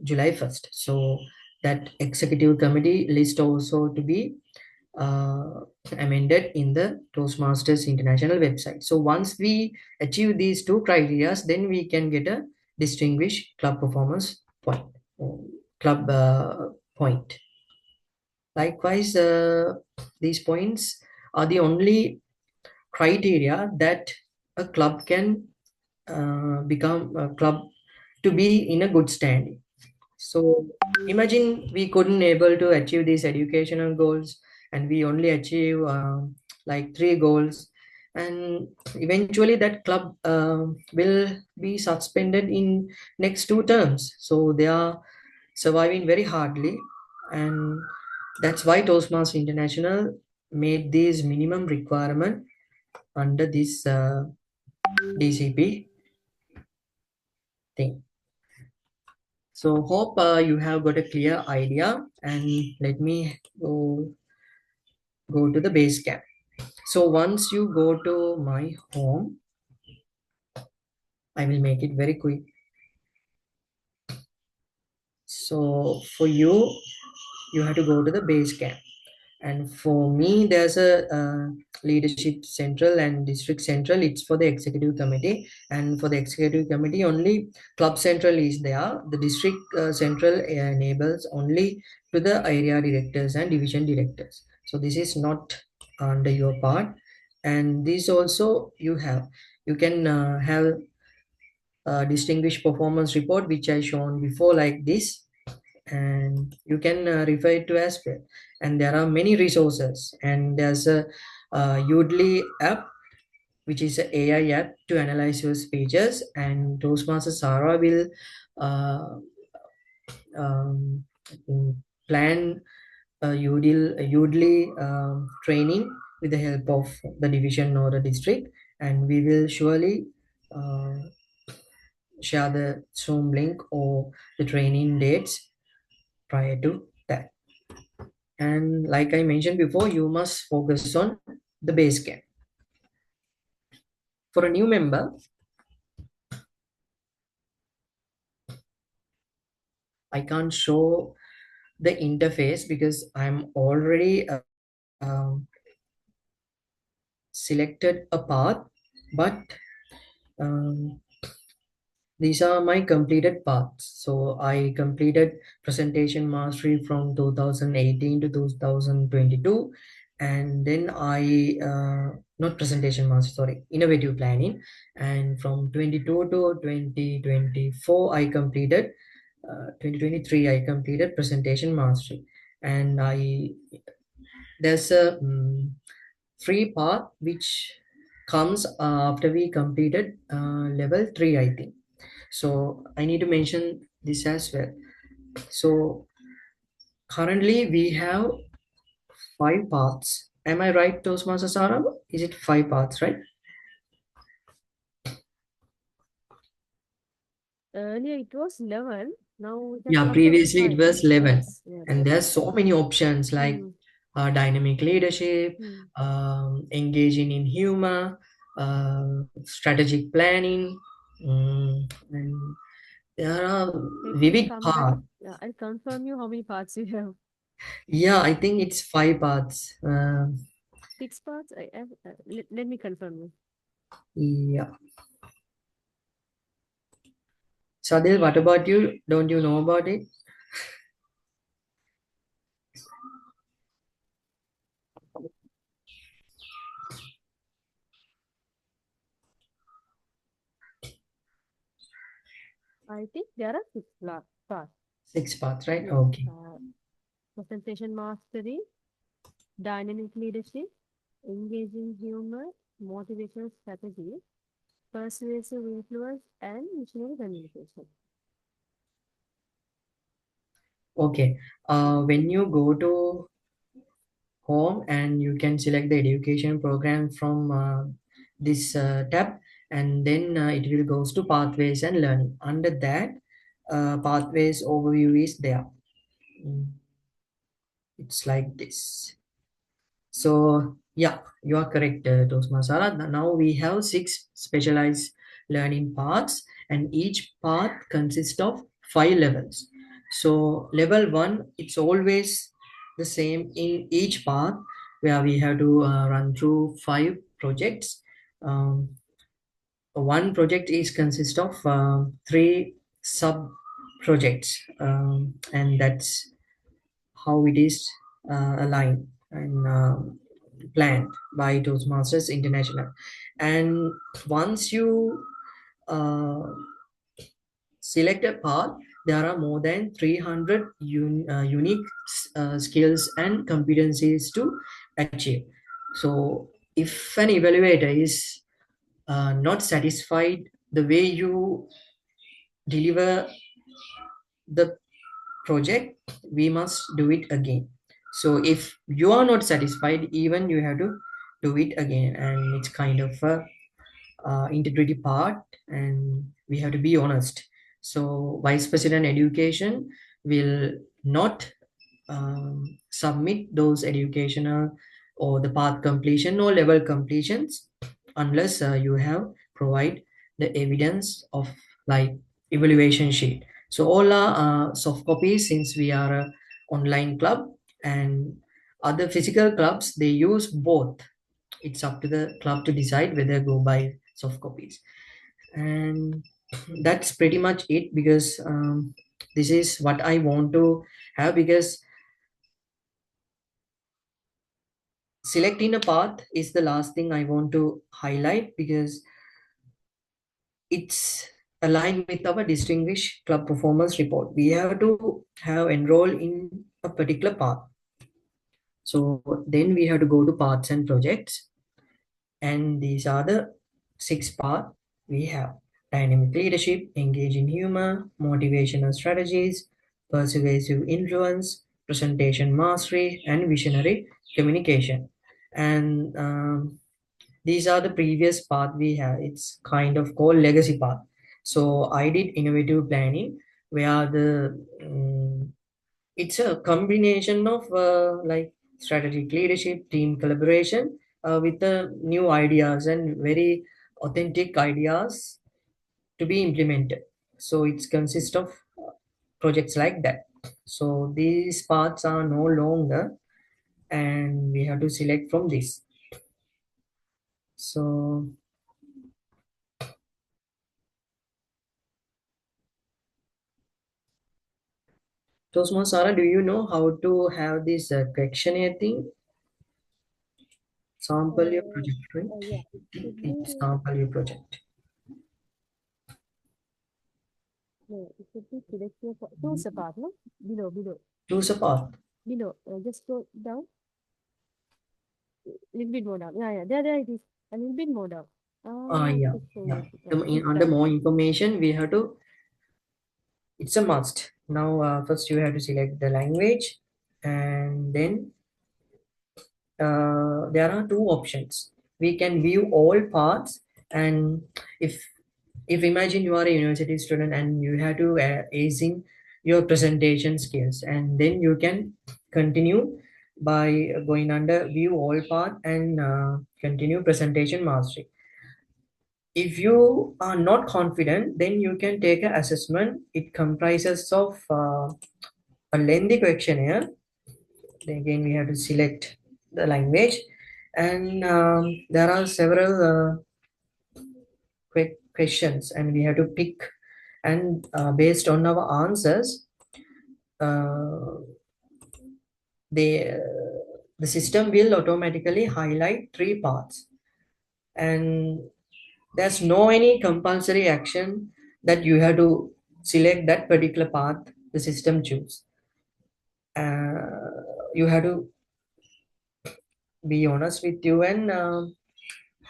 July 1st. So that executive committee list also to be amended in the Toastmasters International website. So once we achieve these 2 criteria, then we can get a distinguished club performance point, club point. Likewise, these points are the only criteria that a club can become a club to be in a good standing. So imagine we couldn't able to achieve these educational goals, and we only achieve like 3 goals, and eventually that club will be suspended in next 2 terms. So they are surviving very hardly, and that's why Toastmasters International made these minimum requirement under this DCP thing. So hope you have got a clear idea, and let me go to the base camp. So once you go to my home, I will make it very quick. So for you have to go to the base camp, And for me, there's a leadership central and district central. It's for the executive committee, and for the executive committee, only club central is there. The district central enables only to the area directors and division directors. So this is not under your part. And this also you can have a distinguished performance report, which I shown before, like this, and you can refer it to as well. And there are many resources, and there's a Udly app, which is an AI app to analyze your speeches, and Toastmaster Sarah will uh, um, plan a Udly training with the help of the division or the district, and we will surely share the Zoom link or the training dates prior to that. And like I mentioned before, you must focus on the base camp. For a new member, I can't show the interface because I'm already selected a path, but these are my completed paths. So I completed presentation mastery from 2018 to 2022, and then I not presentation mastery, sorry, innovative planning, and from 22 to 2024 I completed 2023 I completed presentation mastery. And there's a free path which comes after we completed level 3, I think. So I need to mention this as well. So currently we have 5 paths. Am I right, Toastmaster Sarah? Is it 5 paths, right? Earlier it was 11. Now it has Yeah, come to previously it 5. was 11. Yes, yes. And there's so many options like dynamic leadership, engaging in humor, strategic planning, and there are Let me vivid come paths. back. Yeah, I'll confirm you how many parts you have. Yeah, I think it's 5 paths. 6 parts? Let me confirm you. Yeah. Sadil, what about you? Don't you know about it? I think there are 6 parts. 6 paths, right? Yeah. Okay. Presentation mastery, dynamic leadership, engaging humor, motivational strategy, persuasive influence, and visionary communication. Okay. When you go to home and you can select the education program from this tab, and then it will goes to pathways and learning. Under that, pathways overview is there. It's like this. So yeah, you are correct, Toastmaster. Now we have 6 specialized learning paths, and each path consists of 5 levels. So level 1, it's always the same in each path, where we have to run through 5 projects. One project is consist of 3 sub projects, and that's how it is aligned and planned by Toastmasters International. And once you select a path, there are more than 300 unique skills and competencies to achieve. So if an evaluator is not satisfied the way you deliver the project, we must do it again. So if you are not satisfied, even you have to do it again, and it's kind of a integrity part, and we have to be honest. So vice president education will not submit those educational or the path completion or level completions unless you have provide the evidence of like evaluation sheet. So all are soft copies, since we are a online club, and Other physical clubs, they use both. It's up to the club to decide whether go buy soft copies. And that's pretty much it, because this is what I want to have, because selecting a path is the last thing I want to highlight, because it's aligned with our distinguished club performance report. We have to have enroll in a particular path. So then we have to go to paths and projects, and these are the 6 paths we have: dynamic leadership, engage in humor, motivational strategies, persuasive influence, presentation mastery, and visionary communication. And these are the previous path we have. It's kind of called legacy path. So I did innovative planning, where it's a combination of like strategic leadership, team collaboration, with the new ideas and very authentic ideas to be implemented. So it consists of projects like that. So these paths are no longer, and we have to select from this. So Tosma Sara, do you know how to have this questionnaire thing? Sample your project, right? Yeah, it should It's be, sample your project. no, it should be select your, choose a path, no? Below, Choose a path. just go down, little bit more down. Yeah, there it is. A little bit more down. Yeah. Just Yeah. click Under that. more information, we have to, it's a must. Now, first you have to select the language, and then there are 2 options. We can view all paths, and if imagine you are a university student and you have to acing your presentation skills, and then you can continue by going under view all path and continue presentation mastery. If you are not confident, then you can take an assessment. It comprises of a lengthy questionnaire. Then again, we have to select the language, and there are several questions, and we have to pick. And based on our answers, uh, the system will automatically highlight 3 paths, and there's no any compulsory action that you have to select that particular path the system choose. You have to be honest with you and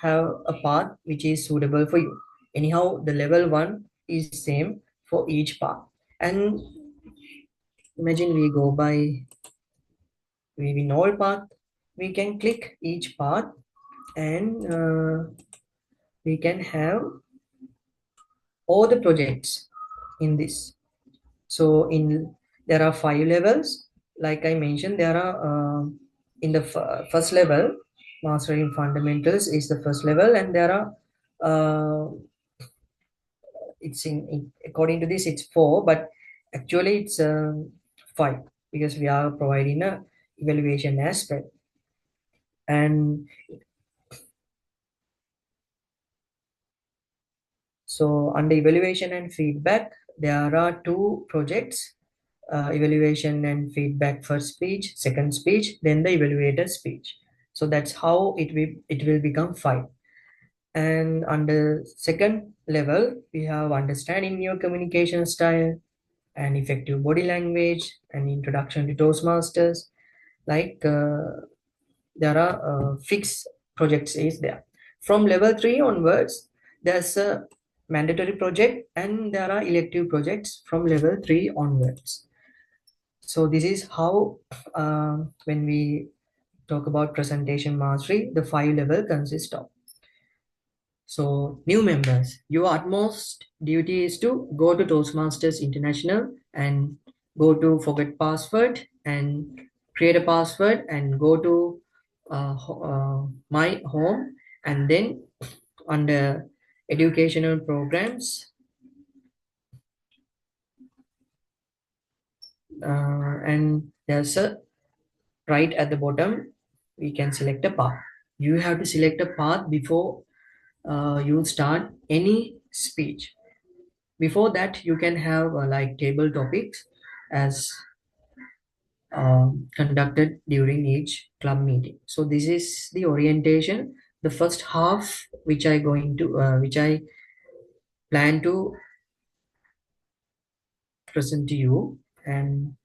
have a path which is suitable for you. Anyhow, the level 1 is same for each path. And imagine we go by, we win all path, we can click each path, and we can have all the projects in this. So there are 5 levels. Like I mentioned, there are in the first level, mastering fundamentals is the first level, and there are it's according to this it's 4, but actually it's 5, because we are providing a evaluation aspect. And so under evaluation and feedback, there are 2 projects: evaluation and feedback first speech, second speech, then the evaluator speech. So that's how it will become 5. And under second level, we have understanding your communication style and effective body language and introduction to Toastmasters. Like there are fixed projects is there. From level 3 onwards, there's a mandatory project, and there are elective projects from level 3 onwards. So this is how when we talk about presentation mastery, the 5 level consists of. So new members, your utmost duty is to go to Toastmasters International and go to forget password and create a password and go to my home, and then under educational programs, and there's a right at the bottom, we can select a path. You have to select a path before you start any speech. Before that, you can have like table topics as conducted during each club meeting. So this is the orientation, the first half which I plan to present to you. And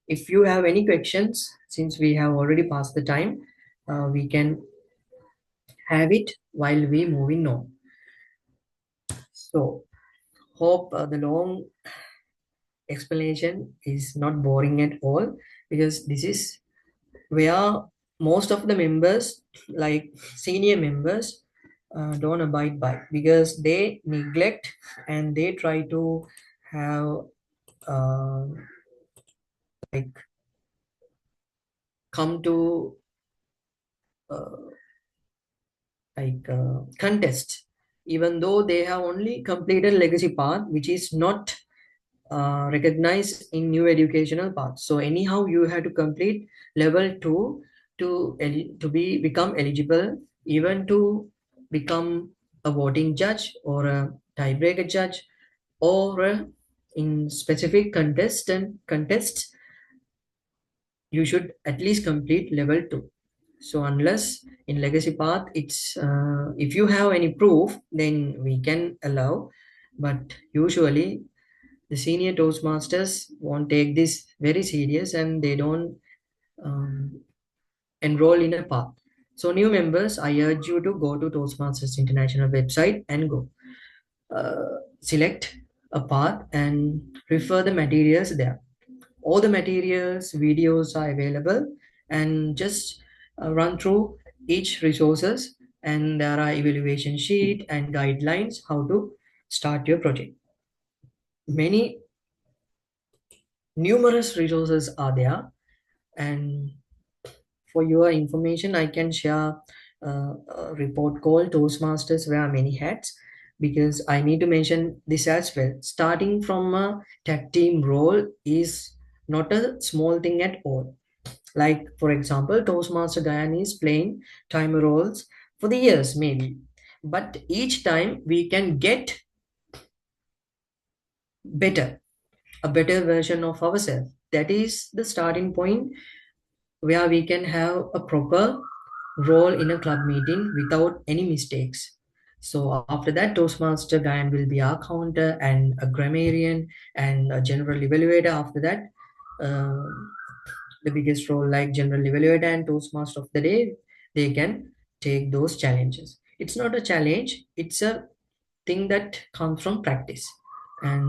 if you have any questions, since we have already passed the time, we can have it while we moving on. So hope the long explanation is not boring at all, because this is where most of the members, like senior members, don't abide by, because they neglect and they try to have uh, like come to contest, even though they have only completed legacy path, which is not recognized in new educational path. So anyhow, you have to complete level 2 to become eligible, even to become a voting judge or a tiebreaker judge, or in specific contests, you should at least complete level 2. So unless in legacy path, it's if you have any proof, then we can allow, but usually the senior Toastmasters won't take this very serious, and they don't enroll in a path. So new members, I urge you to go to Toastmasters International website and go select a path and refer the materials there. All the materials, videos are available, and just run through each resources, and there are evaluation sheet and guidelines how to start your project. Many numerous resources are there, and for your information, I can share a report called Toastmasters Wear Many Hats, because I need to mention this as well. Starting from a tag team role is not a small thing at all. Like, for example, Toastmaster Diane is playing timer roles for the years, maybe. But each time we can get better, a better version of ourselves. That is the starting point, where we can have a proper role in a club meeting without any mistakes. So after that, Toastmaster Diane will be our counter and a grammarian and a general evaluator. After that, uh, the biggest role like general evaluator and Toastmaster of the day, they can take those challenges. It's not a challenge, it's a thing that comes from practice. And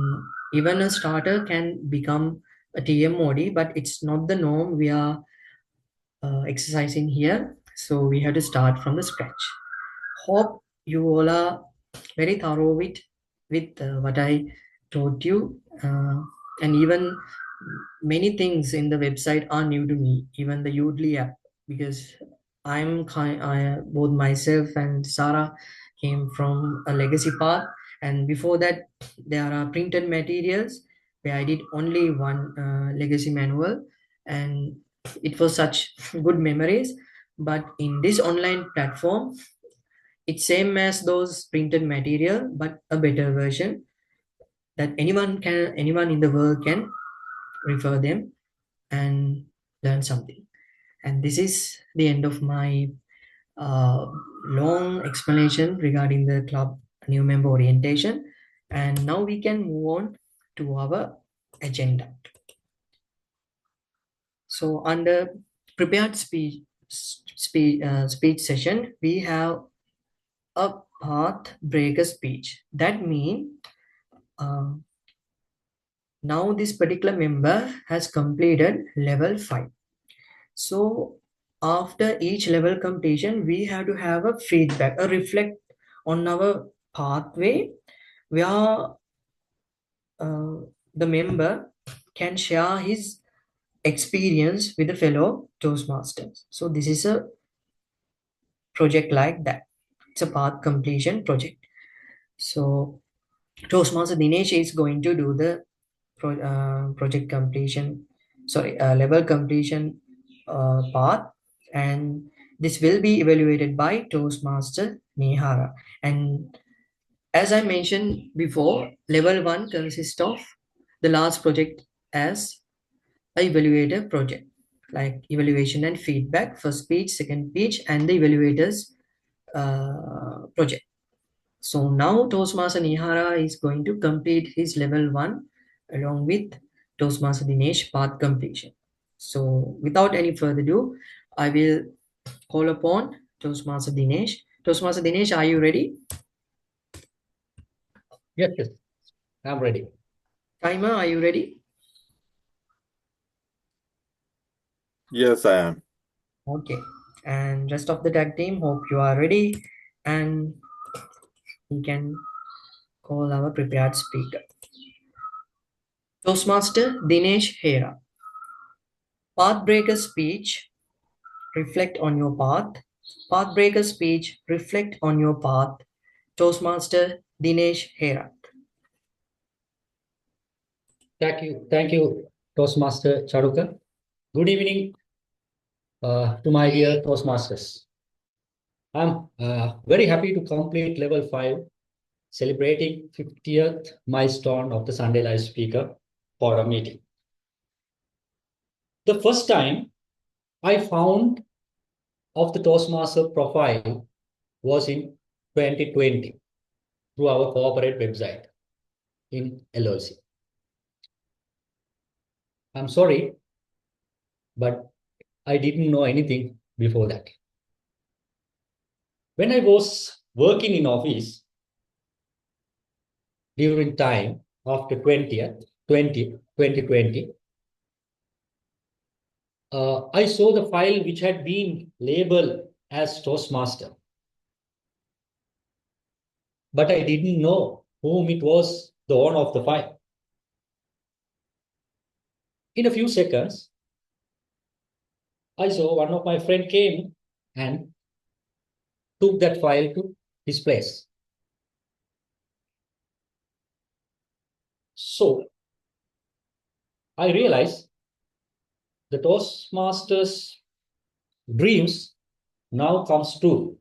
even a starter can become a TMOD, but it's not the norm we are exercising here. So we have to start from the scratch. Hope you all are very thorough with what I taught you, and even many things in the website are new to me, even the Udly app, because both myself and Sarah came from a legacy path, and before that there are printed materials where I did only one legacy manual, and it was such good memories. But in this online platform, it's same as those printed material, but a better version that anyone in the world can refer them and learn something. And this is the end of my long explanation regarding the club new member orientation. And now we can move on to our agenda. So under prepared speech session, we have a path breaker speech. That means now this particular member has completed level 5. So after each level completion, we have to have a feedback, a reflect on our pathway, where the member can share his experience with the fellow Toastmasters. So this is a project like that. It's a path completion project. So Toastmaster Dinesh is going to do the project completion, level completion path, and this will be evaluated by Toastmaster Nihara. And as I mentioned before, level 1 consists of the last project as a evaluator project, like evaluation and feedback, first page, second page, and the evaluators project. So now Toastmaster Nihara is going to complete his level 1 along with Toastmaster Dinesh path completion. So without any further ado, I will call upon Toastmaster Dinesh. Toastmaster Dinesh, are you ready? Yes, yes, I'm ready. Timer, are you ready? Yes, I am. Okay. And rest of the tag team, hope you are ready and we can call our prepared speaker. Toastmaster Dinesh Hera. Pathbreaker speech, reflect on your path. Pathbreaker speech, reflect on your path. Toastmaster Dinesh Hera. Thank you, Toastmaster Charuka. Good evening to my dear Toastmasters. I'm very happy to complete level 5, celebrating 50th milestone of the Sunday Live Speaker Forum meeting. The first time I found of the Toastmaster profile was in 2020 through our corporate website in LLC. I'm sorry, but I didn't know anything before that. When I was working in office during time after 2020, I saw the file which had been labeled as Toastmaster, but I didn't know whom it was the owner of the file. In a few seconds, I saw one of my friend came and took that file to his place. So I realized the Toastmasters dreams now comes true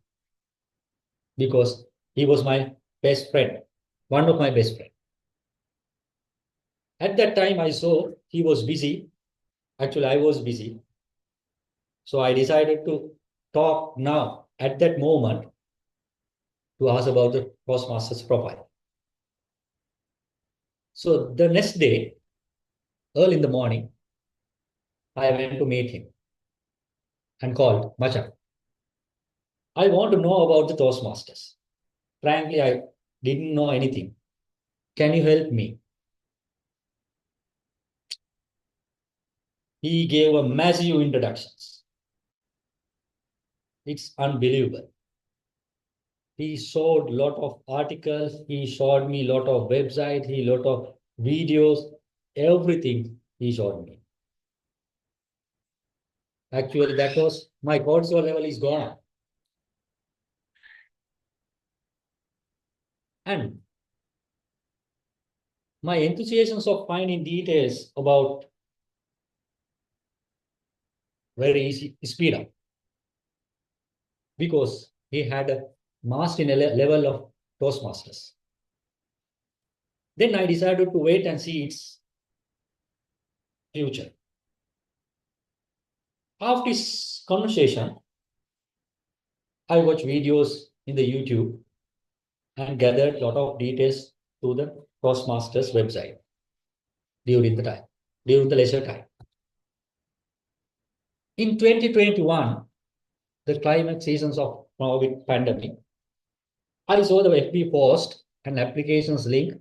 because he was my best friend, one of my best friends. At that time, I saw he was busy. Actually, I was busy. So I decided to talk now at that moment to ask about the Toastmasters profile. So the next day, early in the morning, I went to meet him and called Macha. I want to know about the Toastmasters. Frankly, I didn't know anything. Can you help me? He gave a massive introductions. It's unbelievable. He showed a lot of articles. He showed me a lot of websites, a lot of videos, everything he showed me. Actually, that was my cortisol level is gone. And my enthusiasms of finding details about very easy speed up because he had a master in a level of Toastmasters. Then I decided to wait and see its future. After this conversation, I watched videos in the YouTube and gathered a lot of details to the Toastmasters website during the leisure time. In 2021, the climate seasons of COVID pandemic, I saw the FB post and applications link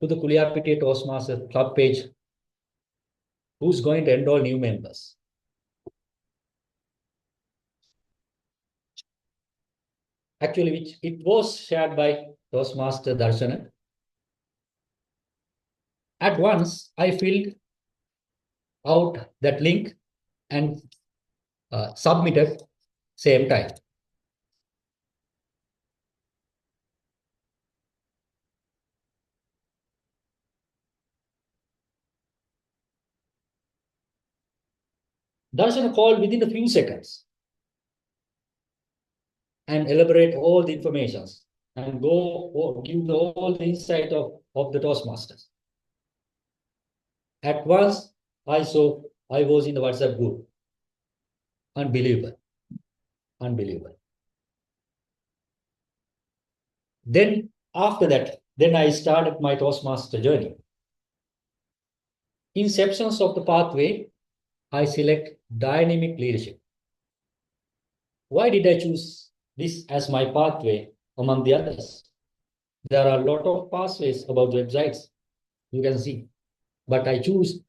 to the Kuliapiti Toastmasters club page who's going to enroll new members. Actually, which it was shared by Toastmaster Darshana. At once, I filled out that link and submitted same time. Darshana called within a few seconds and elaborate all the informations and give all the insight of the Toastmasters. At once, I saw I was in the WhatsApp group. Unbelievable. Unbelievable. Then after that, then I started my Toastmaster journey. In sections of the pathway, I select dynamic leadership. Why did I choose this as my pathway among the others? There are a lot of pathways about websites you can see, but I choose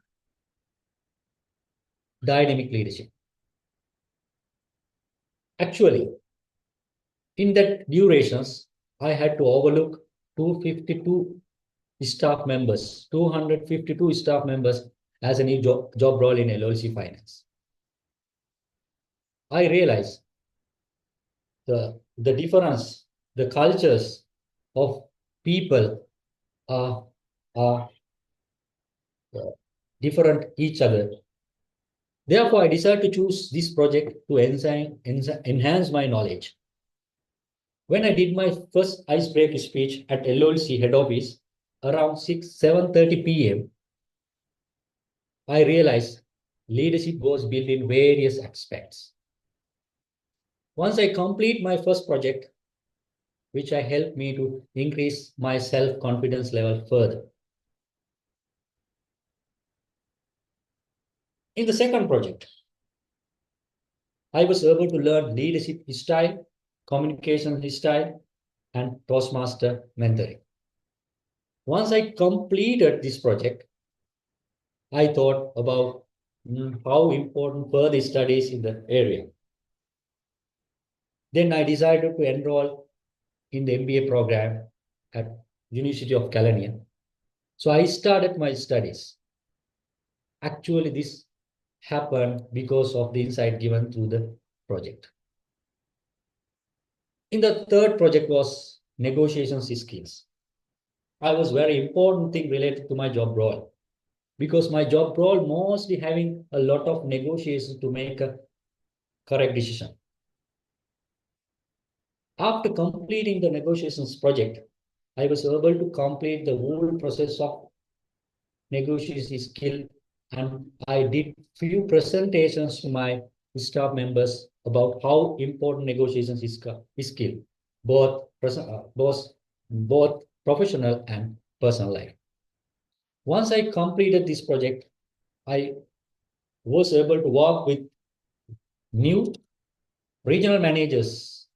dynamic leadership. Actually, in that durations, I had to overlook 252 staff members, 252 staff members as a new job role in LLC Finance. I realized the difference, the cultures of people are different each other. Therefore, I decided to choose this project to enhance my knowledge. When I did my first icebreaker speech at LLC head office around 7:30 p.m., I realized leadership was built in various aspects. Once I complete my first project, which helped me to increase my self-confidence level further. In the second project, I was able to learn leadership style, communication style, and Toastmaster mentoring. Once I completed this project, I thought about how important further studies in the area. Then I decided to enroll in the MBA program at University of California. So I started my studies. Actually, this happened because of the insight given through the project. In the third project was negotiations skills. I was very important thing related to my job role because my job role mostly having a lot of negotiations to make a correct decision. After completing the negotiations project, I was able to complete the whole process of negotiation skill, and I did few presentations to my staff members about how important negotiations is skill, both professional and personal life. Once I completed this project, I was able to work with new regional managers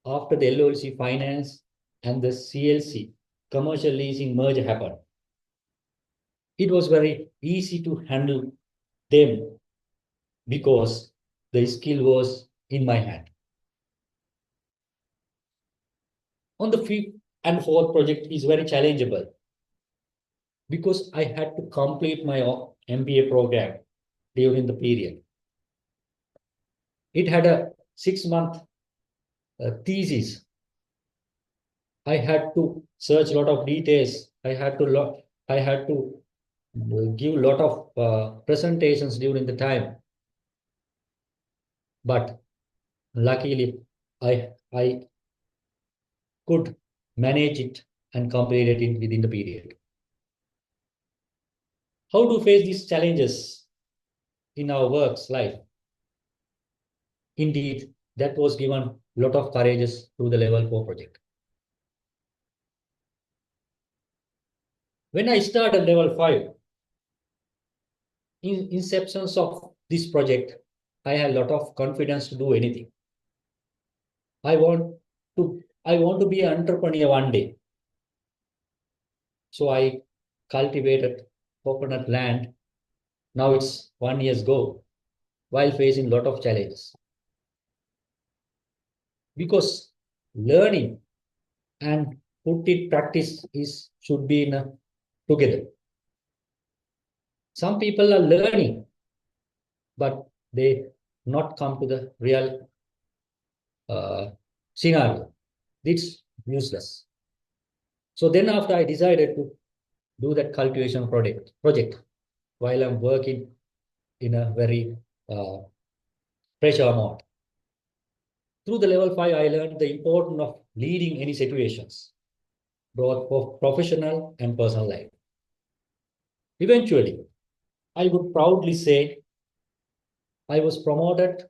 after the LLC Finance and the CLC commercial leasing merger happened. It was very easy to handle them because the skill was in my hand. On the fifth and fourth project is very challengeable because I had to complete my MBA program during the period. It had a 6-month thesis. I had to search a lot of details. I had to give a lot of presentations during the time. But luckily, I could manage it and complete it within the period. How to face these challenges in our work's life? Indeed, that was given a lot of courage through the level 4 project. When I started level 5, in inceptions of this project, I had a lot of confidence to do anything. I want to be an entrepreneur one day. So I cultivated coconut land. Now it's 1 year ago, while facing a lot of challenges. Because learning and put it practice should be together. Some people are learning, but they not come to the real scenario. It's useless. So then after I decided to do that cultivation project while I'm working in a very pressure mode. Through the level 5, I learned the importance of leading any situations, both for professional and personal life. Eventually, I would proudly say I was promoted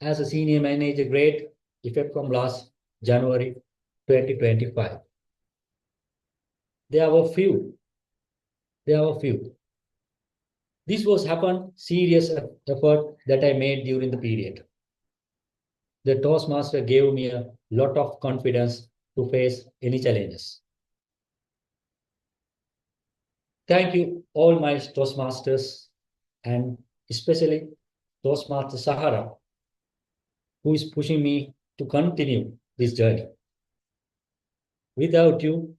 as a senior manager grade effect from last January 2025. There were few. This was happened serious effort that I made during the period. The Toastmaster gave me a lot of confidence to face any challenges. Thank you all my Toastmasters and especially Toastmaster Sahara, who is pushing me to continue this journey. Without you,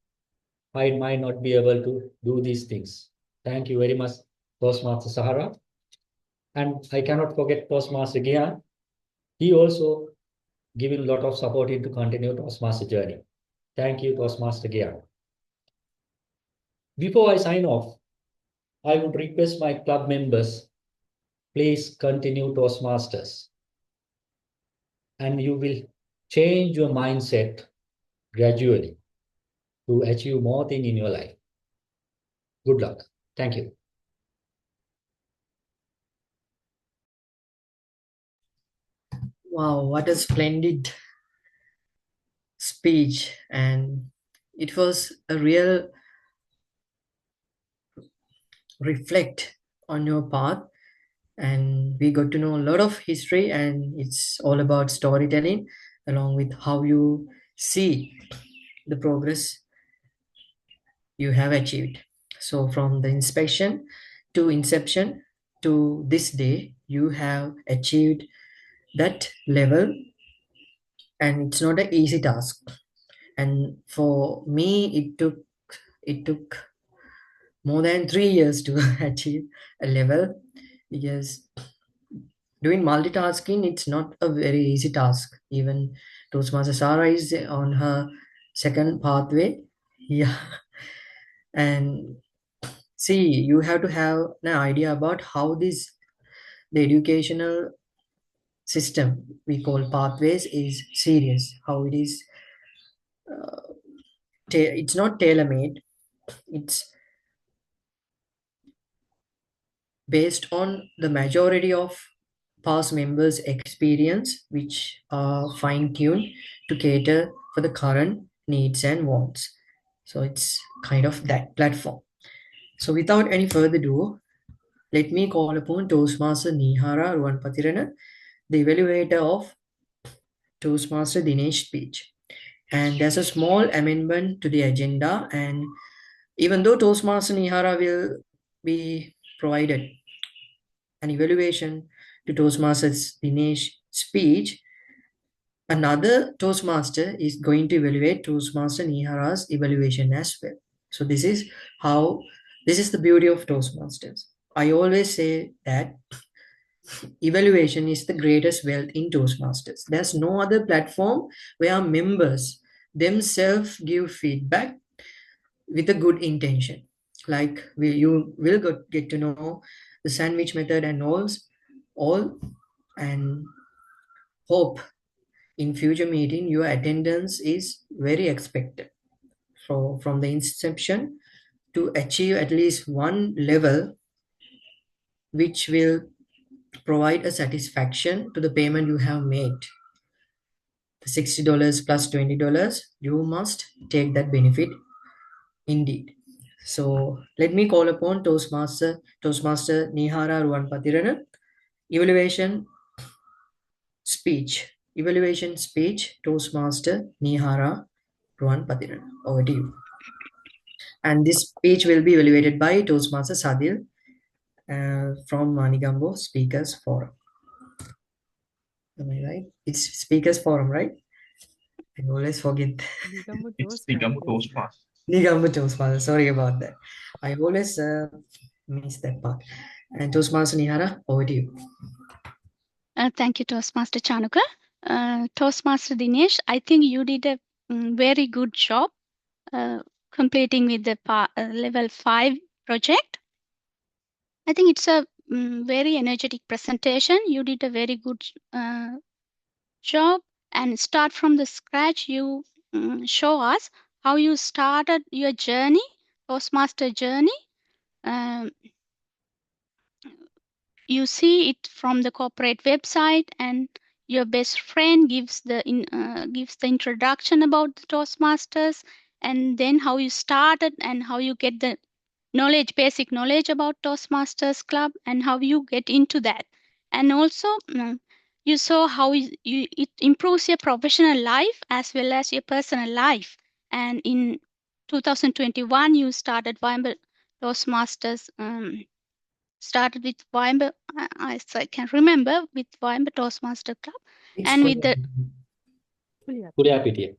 I might not be able to do these things. Thank you very much, Toastmaster Sahara. And I cannot forget Toastmaster Gian. He also given a lot of support to continue Toastmaster journey. Thank you, Toastmaster Gian. Before I sign off, I would request my club members, please continue Toastmasters. And you will change your mindset gradually to achieve more things in your life. Good luck. Thank you. Wow, what a splendid speech. And it was a real reflect on your path. And we got to know a lot of history, and it's all about storytelling along with how you see the progress you have achieved. So from the inspection to inception to this day, you have achieved that level, and it's not an easy task. And for me, it took more than 3 years to achieve a level, because doing multitasking, it's not a very easy task. Even Toastmaster Sarah is on her second pathway. Yeah. And see, you have to have an idea about how the educational system we call pathways is serious, how it is it's not tailor-made, it's based on the majority of past members' experience, which are fine-tuned to cater for the current needs and wants. So it's kind of that platform. So without any further ado, let me call upon Toastmaster Nihara Ruwanpathirana, the evaluator of Toastmaster Dinesh speech. And there's a small amendment to the agenda, and even though Toastmaster Nihara will be provided an evaluation to Toastmaster Dinesh speech, another Toastmaster is going to evaluate Toastmaster Nihara's evaluation as well. So this is the beauty of Toastmasters. I always say that evaluation is the greatest wealth in Toastmasters. There's no other platform where members themselves give feedback with a good intention. Like you will get to know the sandwich method and all, and hope in future meeting your attendance is very expected. So from the inception to achieve at least one level which will provide a satisfaction to the payment you have made. The $60 plus $20, you must take that benefit indeed. So let me call upon Toastmaster Nihara Ruwanpathirana, evaluation speech, Toastmaster Nihara Ruwanpathirana. Over to you. And this speech will be evaluated by Toastmaster Sadil from Manigambo Speakers Forum. Am I right? It's Speakers Forum, right? I always forget. It's Nigambo Toastmaster. Nigambo Toastmaster. Sorry about that. I always miss that part. And Toastmaster Nihara, over to you. Thank you, Toastmaster Chanuka. Toastmaster Dinesh, I think you did a very good job completing with the level 5 project. I think it's a very energetic presentation. You did a very good job, and start from the scratch. You show us how you started your journey, Toastmaster journey. Um, you see it from the corporate website, and your best friend gives the introduction about the Toastmasters, and then how you started and how you get the knowledge, basic knowledge about Toastmasters Club, and how you get into that. And also you saw how it improves your professional life as well as your personal life. And in 2021 you started Wimber Toastmasters, started with Wimber, I can remember, with Wimber Toastmaster Club, It's and full. with the Kulia PTA.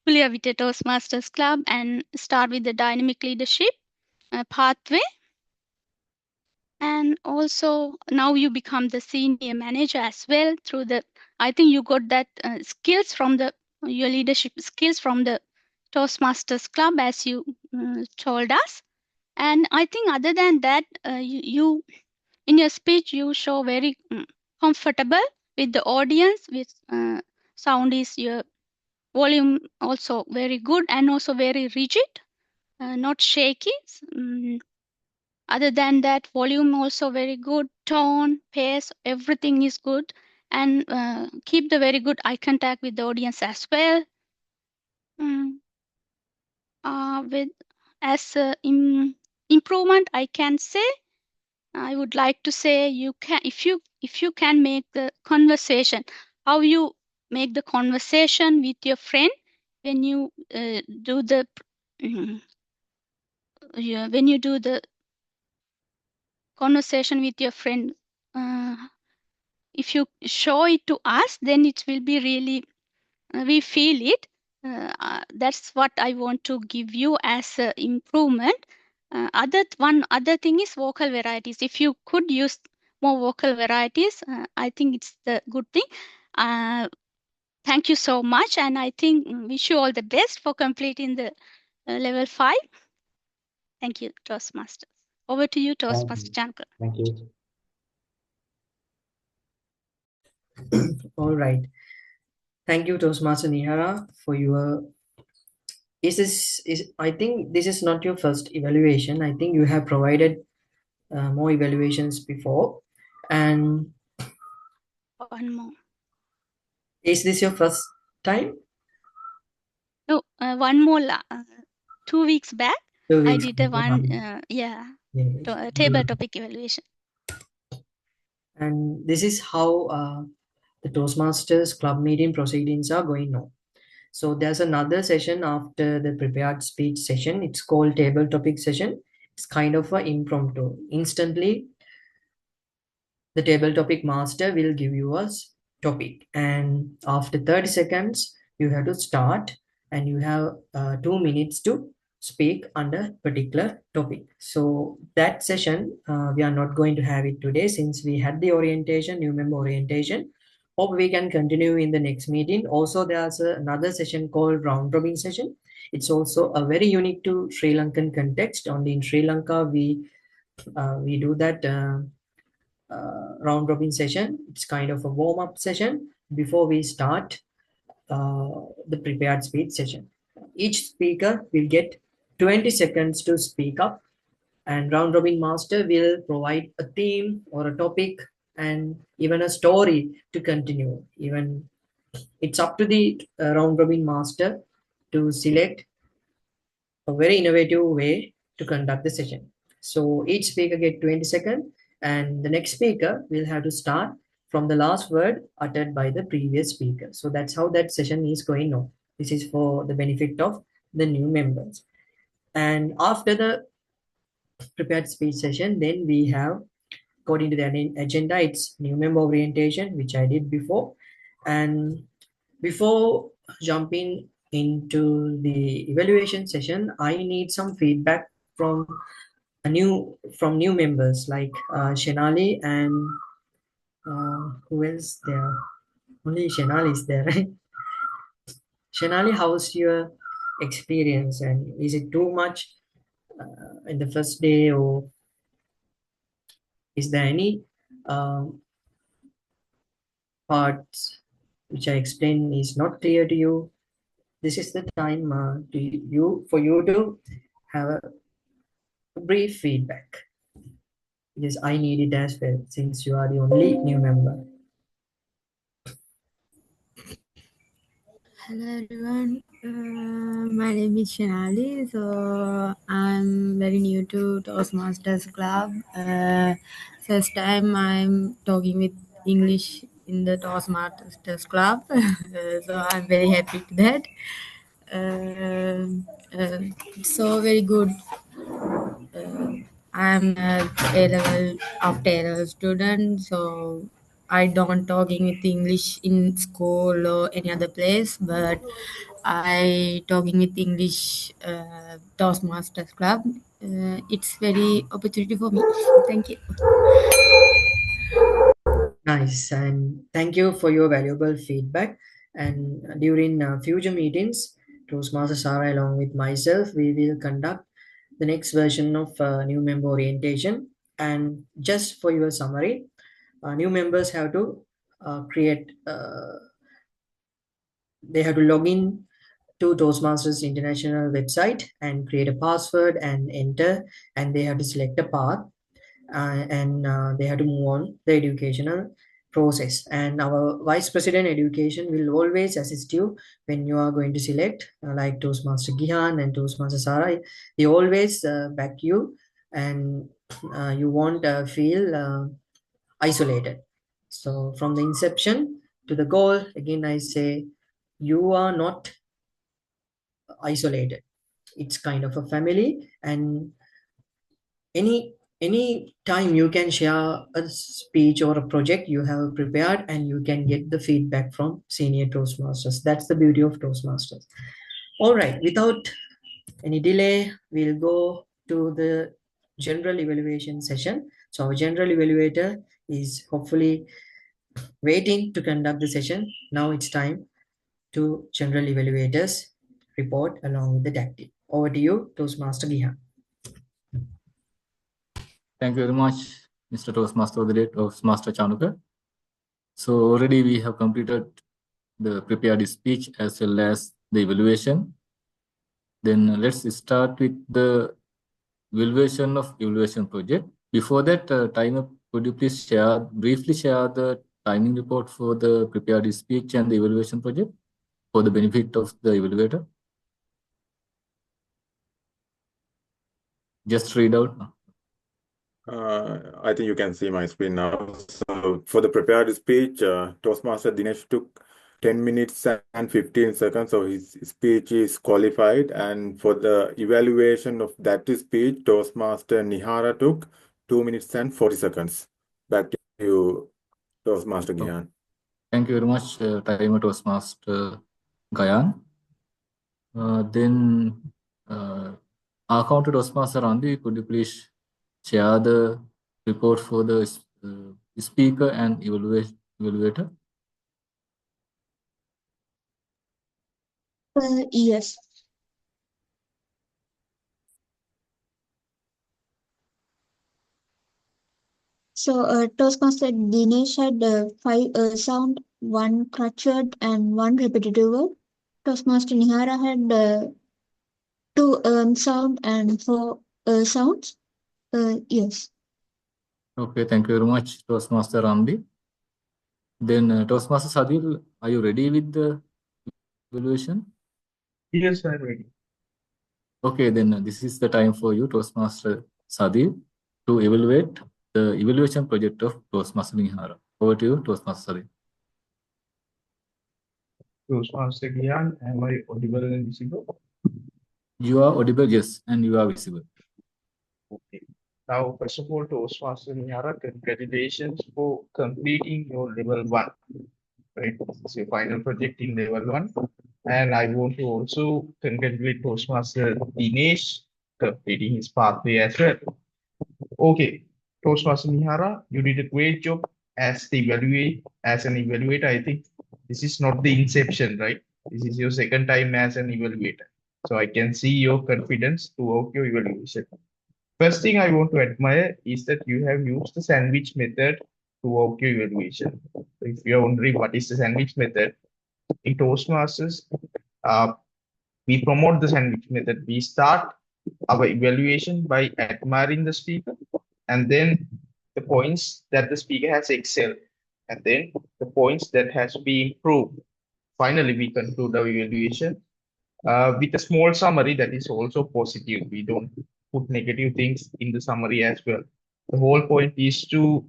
Kulia with the Toastmasters Club, and start with the dynamic leadership pathway. And also now you become the senior manager as well through the, I think you got that skills from your leadership skills from the Toastmasters Club, as you told us. And I think other than that, you in your speech you show very comfortable with the audience, with sound is your volume also very good, and also very rigid, not shaky. Other than that, volume also very good, tone, pace, everything is good, and keep the very good eye contact with the audience as well. With as improvement, I can say, I would like to say, you can, if you can make the conversation, how you make the conversation with your friend when you do the when you do the conversation with your friend. If you show it to us, then it will be really, we feel it. That's what I want to give you as a improvement. One other thing is vocal varieties. If you could use more vocal varieties, I think it's the good thing. Thank you so much, and I think wish you all the best for completing the level 5. Thank you, Toastmasters. Over to you, Toastmaster Chankar. Thank you. All right. Thank you, Toastmaster Nihara, for your. I think this is not your first evaluation. I think you have provided more evaluations before. And One more. is this your first time? No, one more. 2 weeks back, 2 I weeks did a back. one table topic evaluation. And this is how the Toastmasters club meeting proceedings are going on. So there's another session after the prepared speech session. It's called table topic session. It's kind of an impromptu. Instantly, the table topic master will give you a topic, and after 30 seconds, you have to start, and you have 2 minutes to speak under particular topic. So that session, we are not going to have it today since we had the orientation, new member orientation. Hope we can continue in the next meeting. Also, there's another session called round robin session. It's also a very unique to Sri Lankan context. Only in Sri Lanka, we do that round robin session. It's kind of a warm-up session before we start the prepared speech session. Each speaker will get 20 seconds to speak up, and round robin master will provide a theme or a topic and even a story to continue. Even it's up to the round robin master to select a very innovative way to conduct the session. So each speaker get 20 seconds, and the next speaker will have to start from the last word uttered by the previous speaker. So that's how that session is going on. This is for the benefit of the new members. And after the prepared speech session, then we have, according to the agenda, it's new member orientation, which I did before. And before jumping into the evaluation session, I need some feedback from new members like Shenali and who else there? Only Shenali is there, right? Shenali, how's your experience, and is it too much in the first day, or Is there any parts which I explained is not clear to you? This is the time for you to have a brief feedback. Because I need it as well, since you are the only new member. Hello everyone, my name is Shanali. So I'm very new to Toastmasters Club. First time I'm talking with English in the Toastmasters Club. So I'm very happy to that. So very good. I'm a A-level after A-level student, so I don't talking with English in school or any other place, but I talking with English Toastmasters Club. It's very opportunity for me. Thank you. Nice, and thank you for your valuable feedback. And during future meetings, Toastmaster Sarah, along with myself, we will conduct the next version of new member orientation. And just for your summary, new members have to create, they have to log in to Toastmasters International website and create a password and enter, and they have to select a path, and they have to move on the educational process. And our Vice President Education will always assist you when you are going to select, like Toastmaster Gihan and Toastmaster Sarah. They always back you, and you won't feel isolated. So from the inception to the goal, again I say, you are not isolated. It's kind of a family, and any time you can share a speech or a project you have prepared, and you can get the feedback from senior Toastmasters. That's the beauty of Toastmasters. All right, without any delay, we'll go to the general evaluation session. So our general evaluator is hopefully waiting to conduct the session. Now it's time to general evaluators report along with the tactic. Over to you, Toastmaster Gihan. Thank you very much, Mr. Toastmaster Udire, Toastmaster Chanuka. So already we have completed the prepared speech as well as the evaluation. Then let's start with the evaluation of evaluation project. Before that, Timer, could you please briefly share the timing report for the prepared speech and the evaluation project for the benefit of the evaluator? Just read out. I think you can see my screen now. So for the prepared speech, Toastmaster Dinesh took 10 minutes and 15 seconds, so his speech is qualified. And for the evaluation of that speech, Toastmaster Nihara took 2 minutes and 40 seconds. Back to you, Toastmaster Gihan. Thank you very much, Timer Toastmaster Gayan. Then, our counter Toastmaster Andy, could you please share the report for the speaker and evaluator? Yes. So Toastmaster Dinesh had 5 sound, 1 crutch word, and 1 repetitive word. Toastmaster Nihara had 2 sound and 4 sounds. Yes. Okay, thank you very much, Toastmaster Ramdi. Then, Toastmaster Sadil, are you ready with the evaluation? Yes, I'm ready. Okay, then this is the time for you, Toastmaster Sadil, to evaluate the evaluation project of Toastmaster Nihara. Over to you, Toastmaster Sadil. Toastmaster Gihan, am I audible and visible? You are audible, yes, and you are visible. Okay. Now, first of all, Toastmaster Nihara, congratulations for completing your level 1. Right? It's your final project in level 1. And I want to also congratulate Toastmaster Dinesh completing his pathway as well. Okay, Toastmaster Nihara, you did a great job as an evaluator. I think this is not the inception, right? This is your second time as an evaluator. So I can see your confidence throughout your evaluation. First thing I want to admire is that you have used the sandwich method throughout your evaluation. So if you're wondering what is the sandwich method, in Toastmasters, we promote the sandwich method. We start our evaluation by admiring the speaker, and then the points that the speaker has excelled, and then the points that has been improved. Finally, we conclude our evaluation with a small summary that is also positive. We don't put negative things in the summary as well. The whole point is to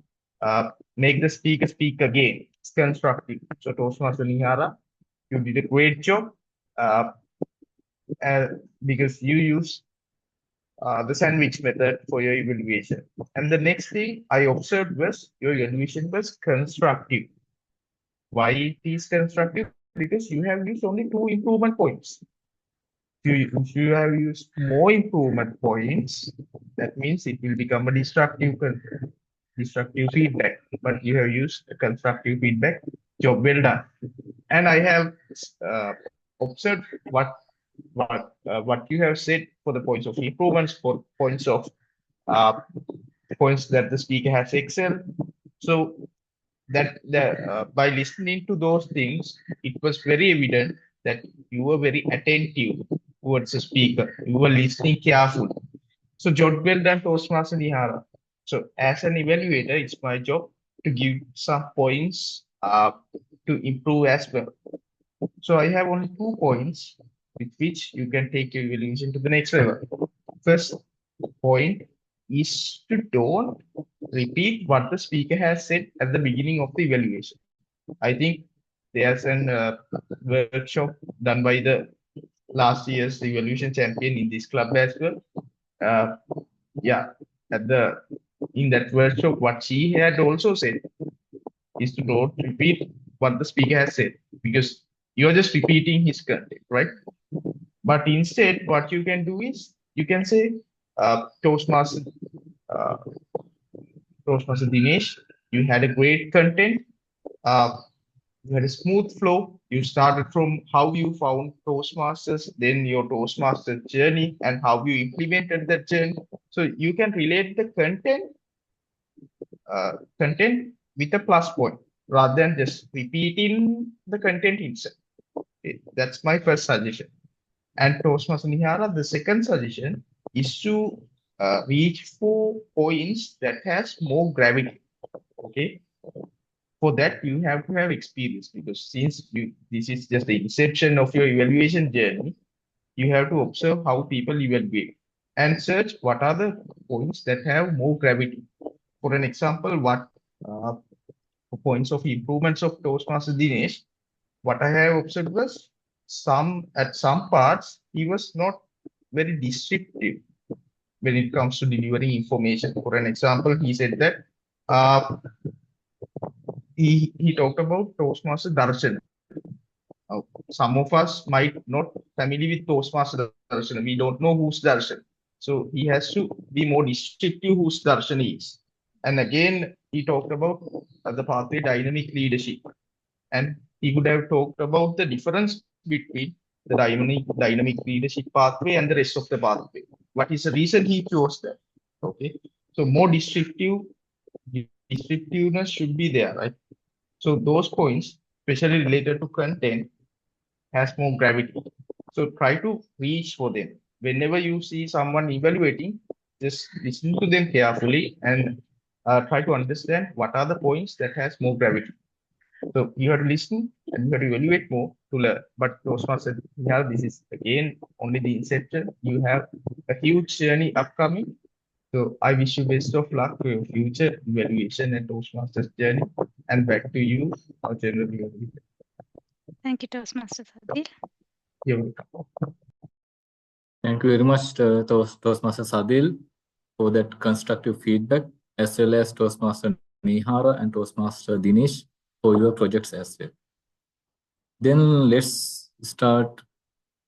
make the speaker speak again. It's constructive. So Toastmaster Nihara, you did a great job because you use the sandwich method for your evaluation. And the next thing I observed was your evaluation was constructive. Why it is constructive? Because you have used only 2 improvement points. If you have used more improvement points, that means it will become a destructive feedback. But you have used a constructive feedback. Job well done. And I have observed what you have said for the points of improvements, for points of points that the speaker has excelled. So that by listening to those things, it was very evident that you were very attentive towards the speaker. You were listening carefully. So job well done, Toastmaster Nihara. So as an evaluator, it's my job to give some points to improve as well. So I have only 2 points with which you can take your evaluation to the next level. First point is to don't repeat what the speaker has said at the beginning of the evaluation. I think there's an workshop done by the last year's evaluation champion in this club as well. In that workshop, what she had also said is to don't repeat what the speaker has said, because you're just repeating his content, right? But instead, what you can do is you can say, Toastmaster Dinesh, you had a great content. You had a smooth flow. You started from how you found Toastmasters, then your Toastmaster journey, and how you implemented that journey. So you can relate the content with a plus point rather than just repeating the content itself. Okay, that's my first suggestion. And Toastmaster Nihara, the second suggestion is to reach for points that has more gravity. Okay. For that, you have to have experience, because since this is just the inception of your evaluation journey, you have to observe how people evaluate and search what are the points that have more gravity. For an example, what points of improvements of Toastmaster Dinesh, what I have observed was at some parts, he was not very descriptive when it comes to delivering information. For an example, he said that he talked about Toastmaster Darshan. Some of us might not familiar with Toastmaster Darshan. We don't know who's Darshan. So he has to be more descriptive who's Darshan is. And again, he talked about the pathway dynamic leadership. And he would have talked about the difference between the dynamic leadership pathway and the rest of the pathway. What is the reason he chose that? Okay. So more descriptiveness should be there, right? So those points, especially related to content, has more gravity. So try to reach for them. Whenever you see someone evaluating, just listen to them carefully and try to understand what are the points that has more gravity. So you have to listen and you have to evaluate more to learn. But Toastmaster, this is again only the inception. You have a huge journey upcoming. So I wish you best of luck for your future evaluation and Toastmasters journey. And back to you, our general evaluator. Thank you, Toastmaster Sadil. You're welcome. Thank you very much, Toastmaster Sadil, for that constructive feedback, as well as Toastmaster Nihara and Toastmaster Dinesh for your projects as well. Then let's start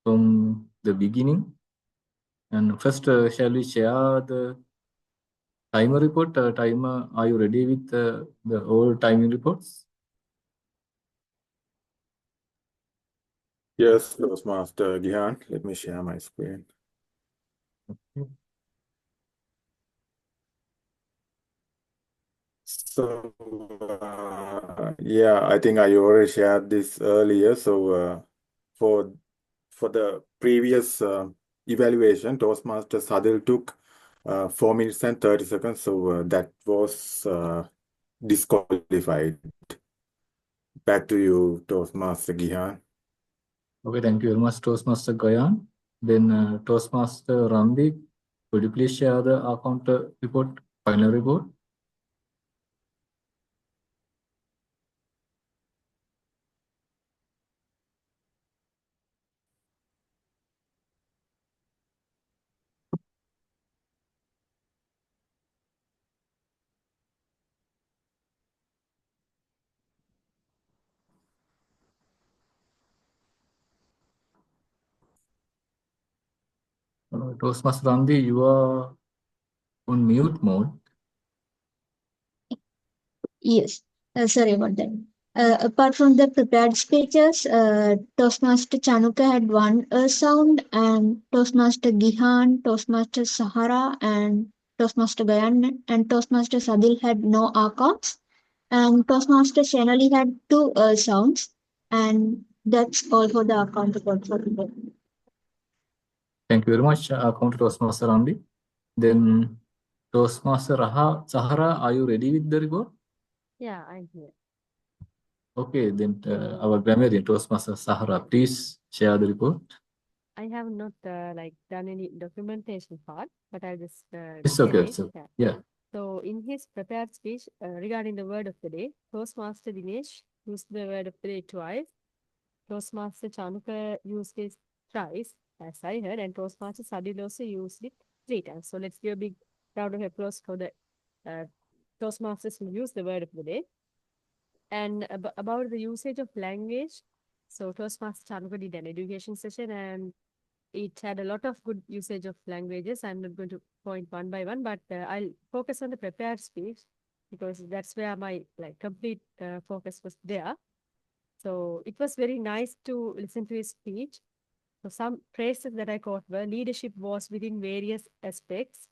from the beginning. And first, shall we share the timer report? Timer, are you ready with the old timing reports? Yes, Toastmaster Gihan. Let me share my screen. Okay. So, yeah, I think I already shared this earlier. So, for the previous evaluation, Toastmaster Sadil took 4 minutes and 30 seconds. So that was disqualified. Back to you, Toastmaster Gihan. Okay, thank you very much, Toastmaster Gayan. Then Toastmaster Ramdi, could you please share the account report, final report? Toastmaster Ramdi, you are on mute mode. Yes, sorry about that. Apart from the prepared speeches, Toastmaster Chanuka had one sound, and Toastmaster Gihan, Toastmaster Sahara, and Toastmaster Gayan and Toastmaster Sadil had no accounts, and Toastmaster Shenali had two sounds, and that's all for the account report for today. Thank you very much, account Toastmaster Ramdi. Then Toastmaster Sahara, are you ready with the report? Yeah, I'm here. Okay, then our grammarian Toastmaster Sahara, please share the report. I have not like done any documentation part, but I'll just It's tell okay. it. It's okay. Yeah. Yeah. So in his prepared speech regarding the word of the day, Toastmaster Dinesh used the word of the day twice. Toastmaster Chanuka used it thrice, as I heard, and Toastmaster Sadil also used it 3 times. So let's give a big round of applause for the Toastmasters who used the word of the day. And about the usage of language, so Toastmaster Chanuka did an education session and it had a lot of good usage of languages. I'm not going to point one by one, but I'll focus on the prepared speech because that's where my complete focus was there. So it was very nice to listen to his speech. So some phrases that I caught were leadership was within various aspects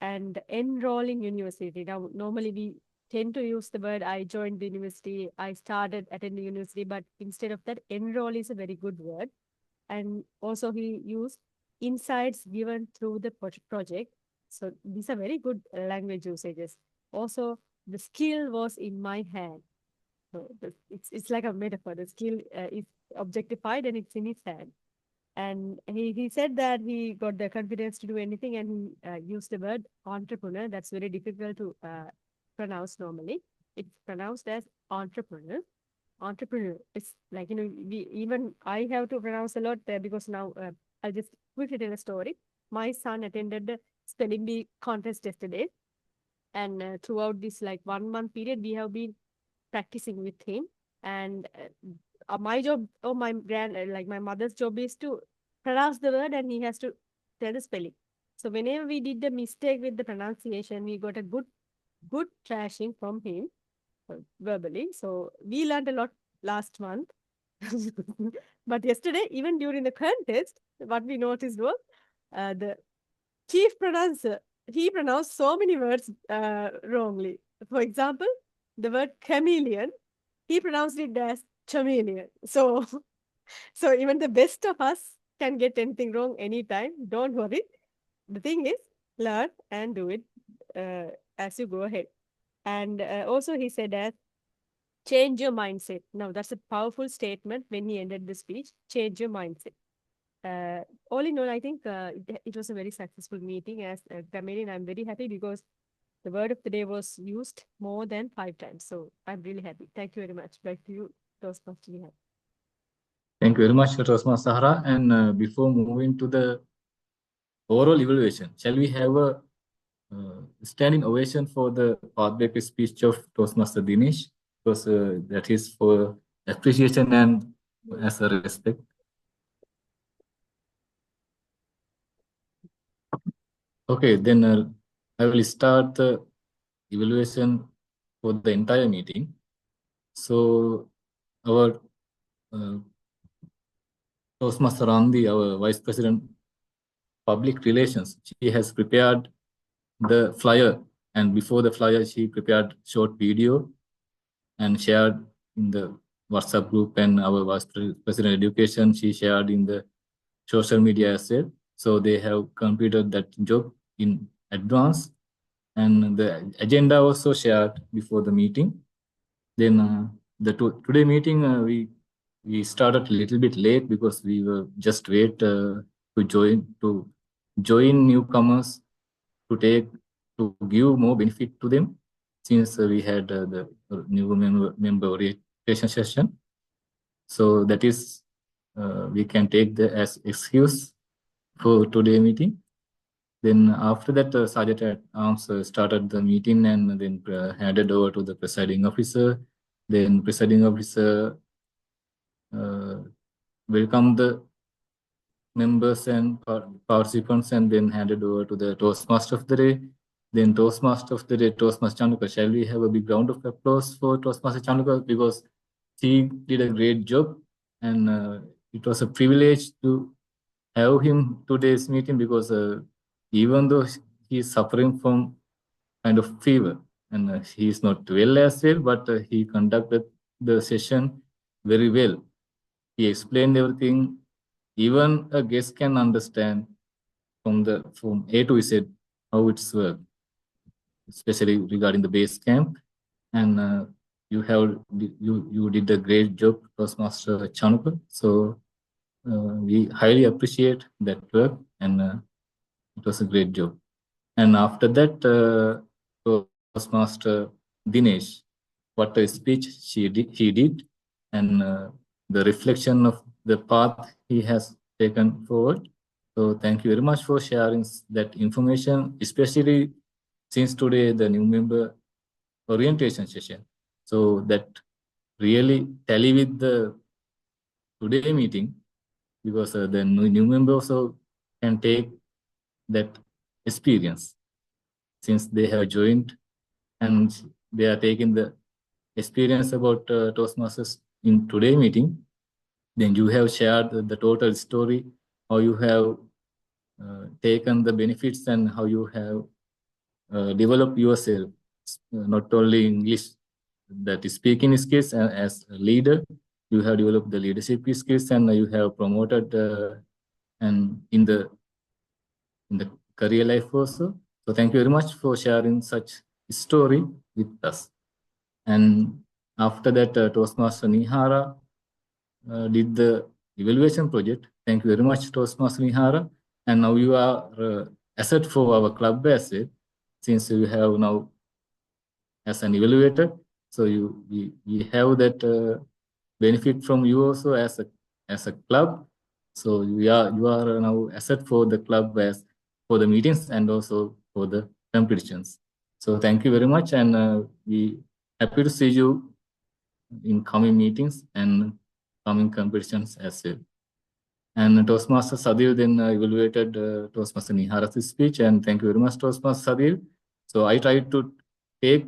and enrolling university. Now, normally we tend to use the word I joined the university, I started attending university, but instead of that, enroll is a very good word. And also he used insights given through the project. So these are very good language usages. Also, the skill was in my hand. So it's like a metaphor. The skill is objectified and it's in his hand. And he said that he got the confidence to do anything and he used the word entrepreneur. That's very difficult to pronounce normally. It's pronounced as entrepreneur. Entrepreneur. It's like, I have to pronounce a lot because now I'll just quickly tell a story. My son attended the spelling bee contest yesterday. And throughout this 1 month period, we have been practicing with him. And my job, my mother's job is to pronounce the word and he has to tell the spelling. So whenever we did the mistake with the pronunciation, we got a good trashing from him verbally. So we learned a lot last month. But yesterday, even during the contest, what we noticed was the chief pronouncer, he pronounced so many words wrongly. For example, the word chameleon, he pronounced it as chameleon. So, so even the best of us can get anything wrong anytime. Don't worry. The thing is, learn and do it as you go ahead. And also he said that change your mindset. Now, that's a powerful statement when he ended the speech. Change your mindset. All in all, I think it was a very successful meeting. As a grammarian, I'm very happy because the word of the day was used more than 5 times. So I'm really happy. Thank you very much. Back to you, Toastmaster Gihan. Thank you very much, Toastmaster Sahara. And before moving to the oral evaluation, shall we have a standing ovation for the pathbreak speech of Toastmaster Dinesh? Because that is for appreciation and as a respect. Okay, then I will start the evaluation for the entire meeting. So our Toastmaster Randi, our Vice President Public Relations, she has prepared the flyer And before the flyer, she prepared short video and shared in the WhatsApp group, and our Vice President Education, she shared in the social media as well. So they have completed that job in advance, and the agenda also shared before the meeting. Then today meeting, we started a little bit late because we were just wait to join newcomers to give more benefit to them, since we had the new member orientation session. So that is we can take the as excuse for today meeting. Then after that, Sergeant at Arms started the meeting and then handed over to the presiding officer. Then presiding officer welcomed the members and participants and then handed over to the Toastmaster of the day. Then Toastmaster of the day, Toastmaster Chanuka. Shall we have a big round of applause for Toastmaster Chanuka, because she did a great job, and it was a privilege to have him today's meeting, because even though he is suffering from kind of fever and he is not well as well, but he conducted the session very well. He explained everything. Even a guest can understand from A to Z how it's work, especially regarding the base camp. And you did a great job, Toastmaster Chanuka. So we highly appreciate that work, and it was a great job. And after that, Toastmaster Dinesh, what a speech he did, and the reflection of the path he has taken forward. So thank you very much for sharing that information, especially since today the new member orientation session. So that really tally with the today meeting, because the new member also can take that experience, since they have joined and they are taking the experience about Toastmasters in today meeting. Then you have shared the total story, how you have taken the benefits and how you have developed yourself, not only English, that is speaking skills, and as a leader, you have developed the leadership skills, and you have promoted and in the career life also. So thank you very much for sharing such story with us. And after that, Toastmaster Nihara did the evaluation project. Thank you very much, Toastmaster Nihara. And now you are asset for our club as well, since you have now as an evaluator. So we have that benefit from you also as a club. So you are now asset for the club as for the meetings and also for the competitions. So thank you very much, and we happy to see you in coming meetings and coming competitions as well. And Toastmaster Sadil then evaluated Toastmaster Nihara's speech, and thank you very much, Toastmaster Sadil. So I tried to take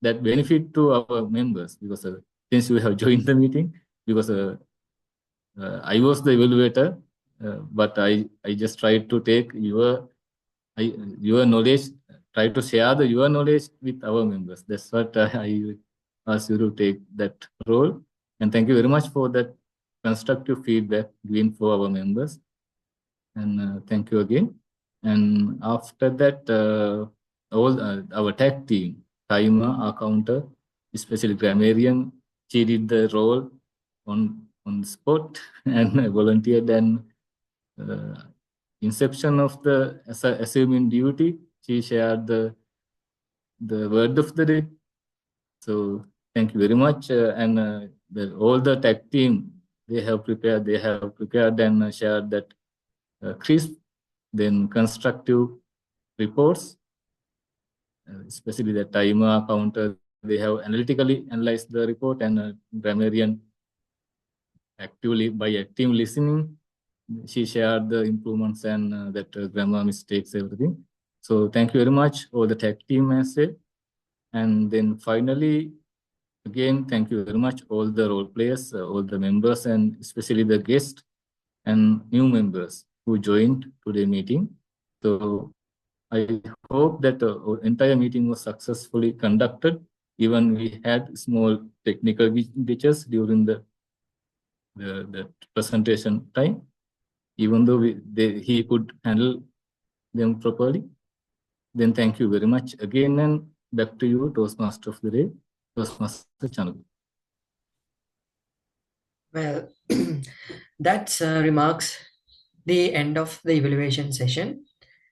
that benefit to our members, because since you have joined the meeting, because I was the evaluator, but I just tried to take your knowledge, try to share your knowledge with our members. That's what I asked you to take that role. And thank you very much for that constructive feedback given for our members. And thank you again. And after that, all our tag team, Taima, accounter, especially grammarian, she did the role on the spot and volunteered, and inception of the assignment duty, she shared the word of the day. So thank you very much, and all the tag team, they have prepared and shared that crisp, then constructive reports, especially the timer counter. They have analytically analyzed the report, and grammarian actively by active listening, she shared the improvements and that grammar mistakes, everything. So thank you very much, all the tech team as well. And then finally, again, thank you very much, all the role players, all the members, and especially the guests and new members who joined today's meeting. So I hope that the entire meeting was successfully conducted. Even we had small technical glitches during the presentation time. Even though he could handle them properly. Then thank you very much again, and back to you, Toastmaster of the day, Toastmaster Chanuka. Well, that's remarks the end of the evaluation session,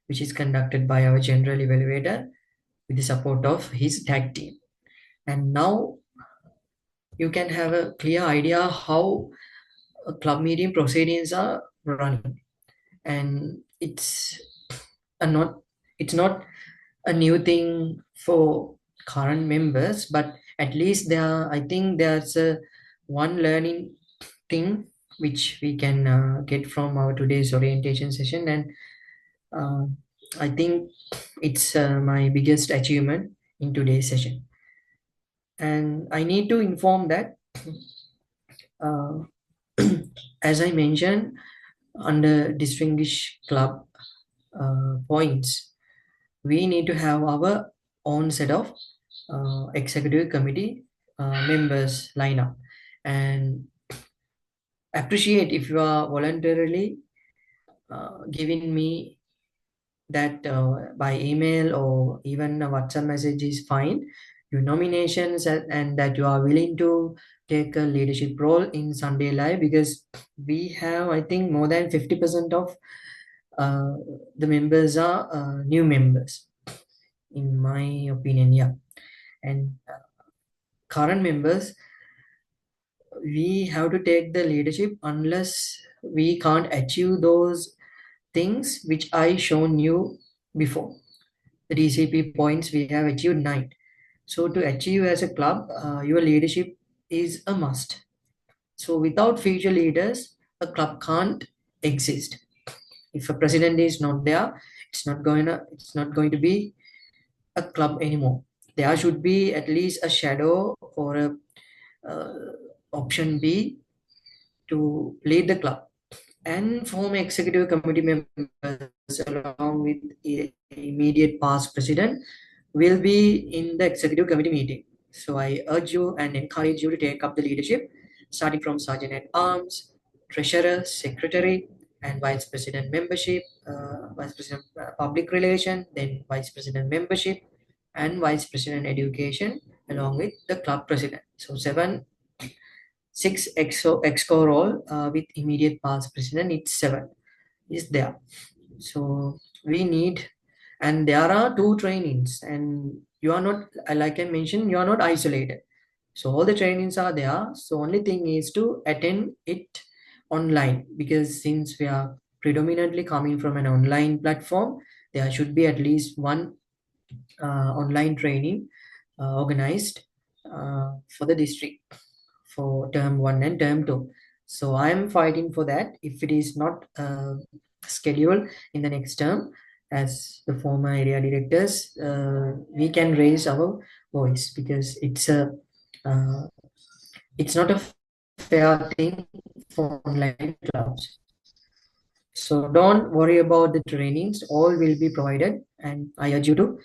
which is conducted by our general evaluator with the support of his tag team. And now you can have a clear idea how club meeting proceedings are running. And it's not a new thing for current members, but at least I think there's one learning thing which we can get from our today's orientation session, and I think it's my biggest achievement in today's session. And I need to inform that as I mentioned, under distinguished club points, we need to have our own set of executive committee members line up, and appreciate if you are voluntarily giving me that by email or even a WhatsApp message is fine, your nominations, and that you are willing to take a leadership role in Sunday Live, because we have, I think, more than 50% of the members are new members, in my opinion. Yeah. And current members, we have to take the leadership unless we can't achieve those things which I shown you before. The DCP points, we have achieved 9. So to achieve as a club, your leadership is a must. So without future leaders, a club can't exist. If a president is not there, it's not going to be a club anymore. There should be at least a shadow or a option B to lead the club, and form executive committee members along with immediate past president will be in the executive committee meeting. So I urge you and encourage you to take up the leadership, starting from Sergeant at Arms, Treasurer, Secretary, and Vice President membership, Vice President Public Relation, then Vice President membership, and Vice President Education, along with the club president. So 6 exco role with immediate past president, it's 7 is there. So we need, and there are 2 trainings, and you are not, like I mentioned, you are not isolated. So all the trainings are there. So only thing is to attend it online, because since we are predominantly coming from an online platform, there should be at least one online training organized for the district for term 1 and term 2. So I am fighting for that. If it is not scheduled in the next term, as the former area directors, we can raise our voice, because it's not a fair thing for online clubs. So don't worry about the trainings, all will be provided, and I urge you to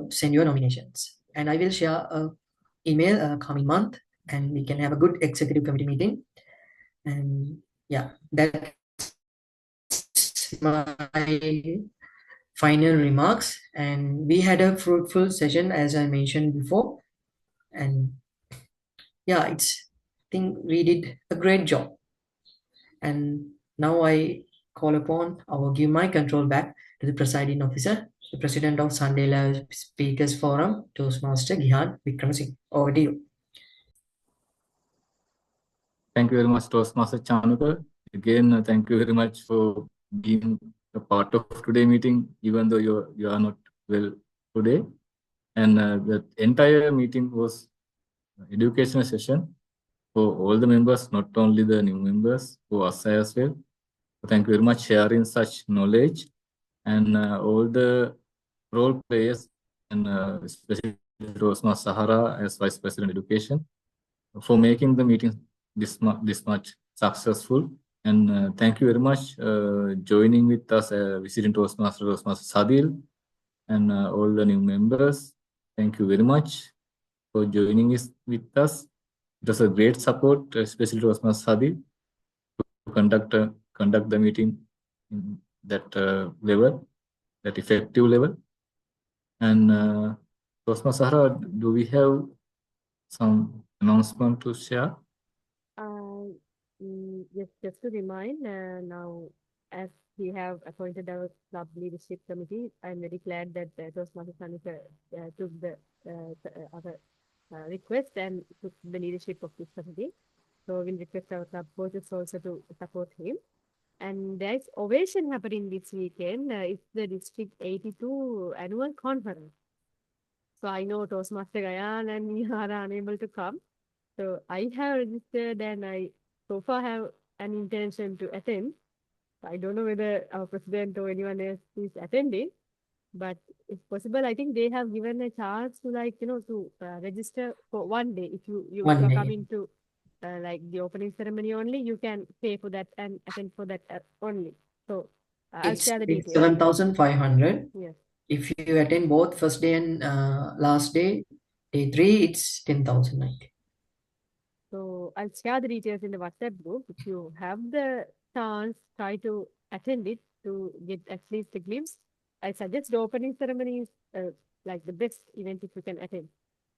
send your nominations, and I will share a email coming month, and we can have a good executive committee meeting. And yeah, that's my final remarks. And we had a fruitful session, as I mentioned before, and yeah, I think we did a great job. And now I call upon, I will give my control back to the presiding officer, the president of Sunday Live Speakers Forum, Toastmaster Gihan Wickramasinghe. Over to you. Thank you very much, Toastmaster Chanuka. Again, thank you very much for being a part of today's meeting, even though you are not well today. And the entire meeting was educational session for all the members, not only the new members, for us as well. So thank you very much for sharing such knowledge, and all the role players, and especially Toastmaster Sahara as Vice President Education, for making the meeting this much successful. And thank you very much joining with us, visiting Toastmaster Sadil, and all the new members. Thank you very much for joining with us. It was a great support, especially to Osman Sadi, to conduct the meeting in that level, that effective level. And Osman Sahra, do we have some announcement to share? Yes, just to remind, now as we have appointed our club leadership committee, I'm very glad that Toastmaster Sanika took the other request and took the leadership of this committee. So we'll request our club coaches also to support him. And there's ovation happening this weekend. It's the District 82 annual conference. So I know Toastmaster Gayan and Nihara are unable to come. So I have registered and I so far have an intention to attend. I don't know whether our president or anyone else is attending, but if possible, I think they have given a chance to to register for one day. If you are coming to like the opening ceremony only, you can pay for that and attend for that only. So I'll share the details. 7,500. Yes. If you attend both first day and last day, day 3, it's 10,090. So I'll share the details in the WhatsApp group. If you have the chance, try to attend it to get at least a glimpse. I suggest the opening ceremony is like the best event if you can attend,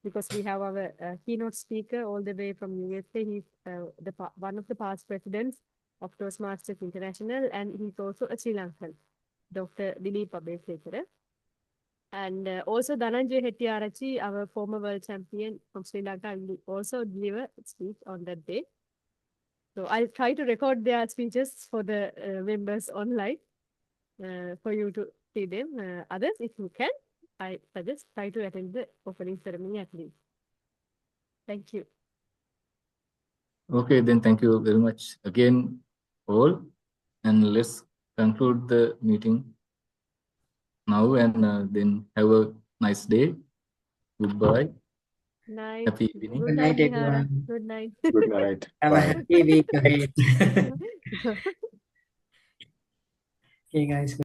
because we have our keynote speaker all the way from USA. He's one of the past presidents of Toastmasters International, and he's also a Sri Lankan, Dr. Dilip Abeysekara. And also Dhananjay Hettiarachchi, our former world champion from Sri Lanka, will also deliver a speech on that day. So I'll try to record their speeches for the members online for you to see them. Others, if you can, I suggest try to attend the opening ceremony at least. Thank you. Okay, then thank you very much again, all. And let's conclude the meeting now, and then have a nice day. Goodbye. Night. Happy evening. Good night, Nihara. everyone. Good night. Good night. Have a Bye. happy week ahead. Okay, guys.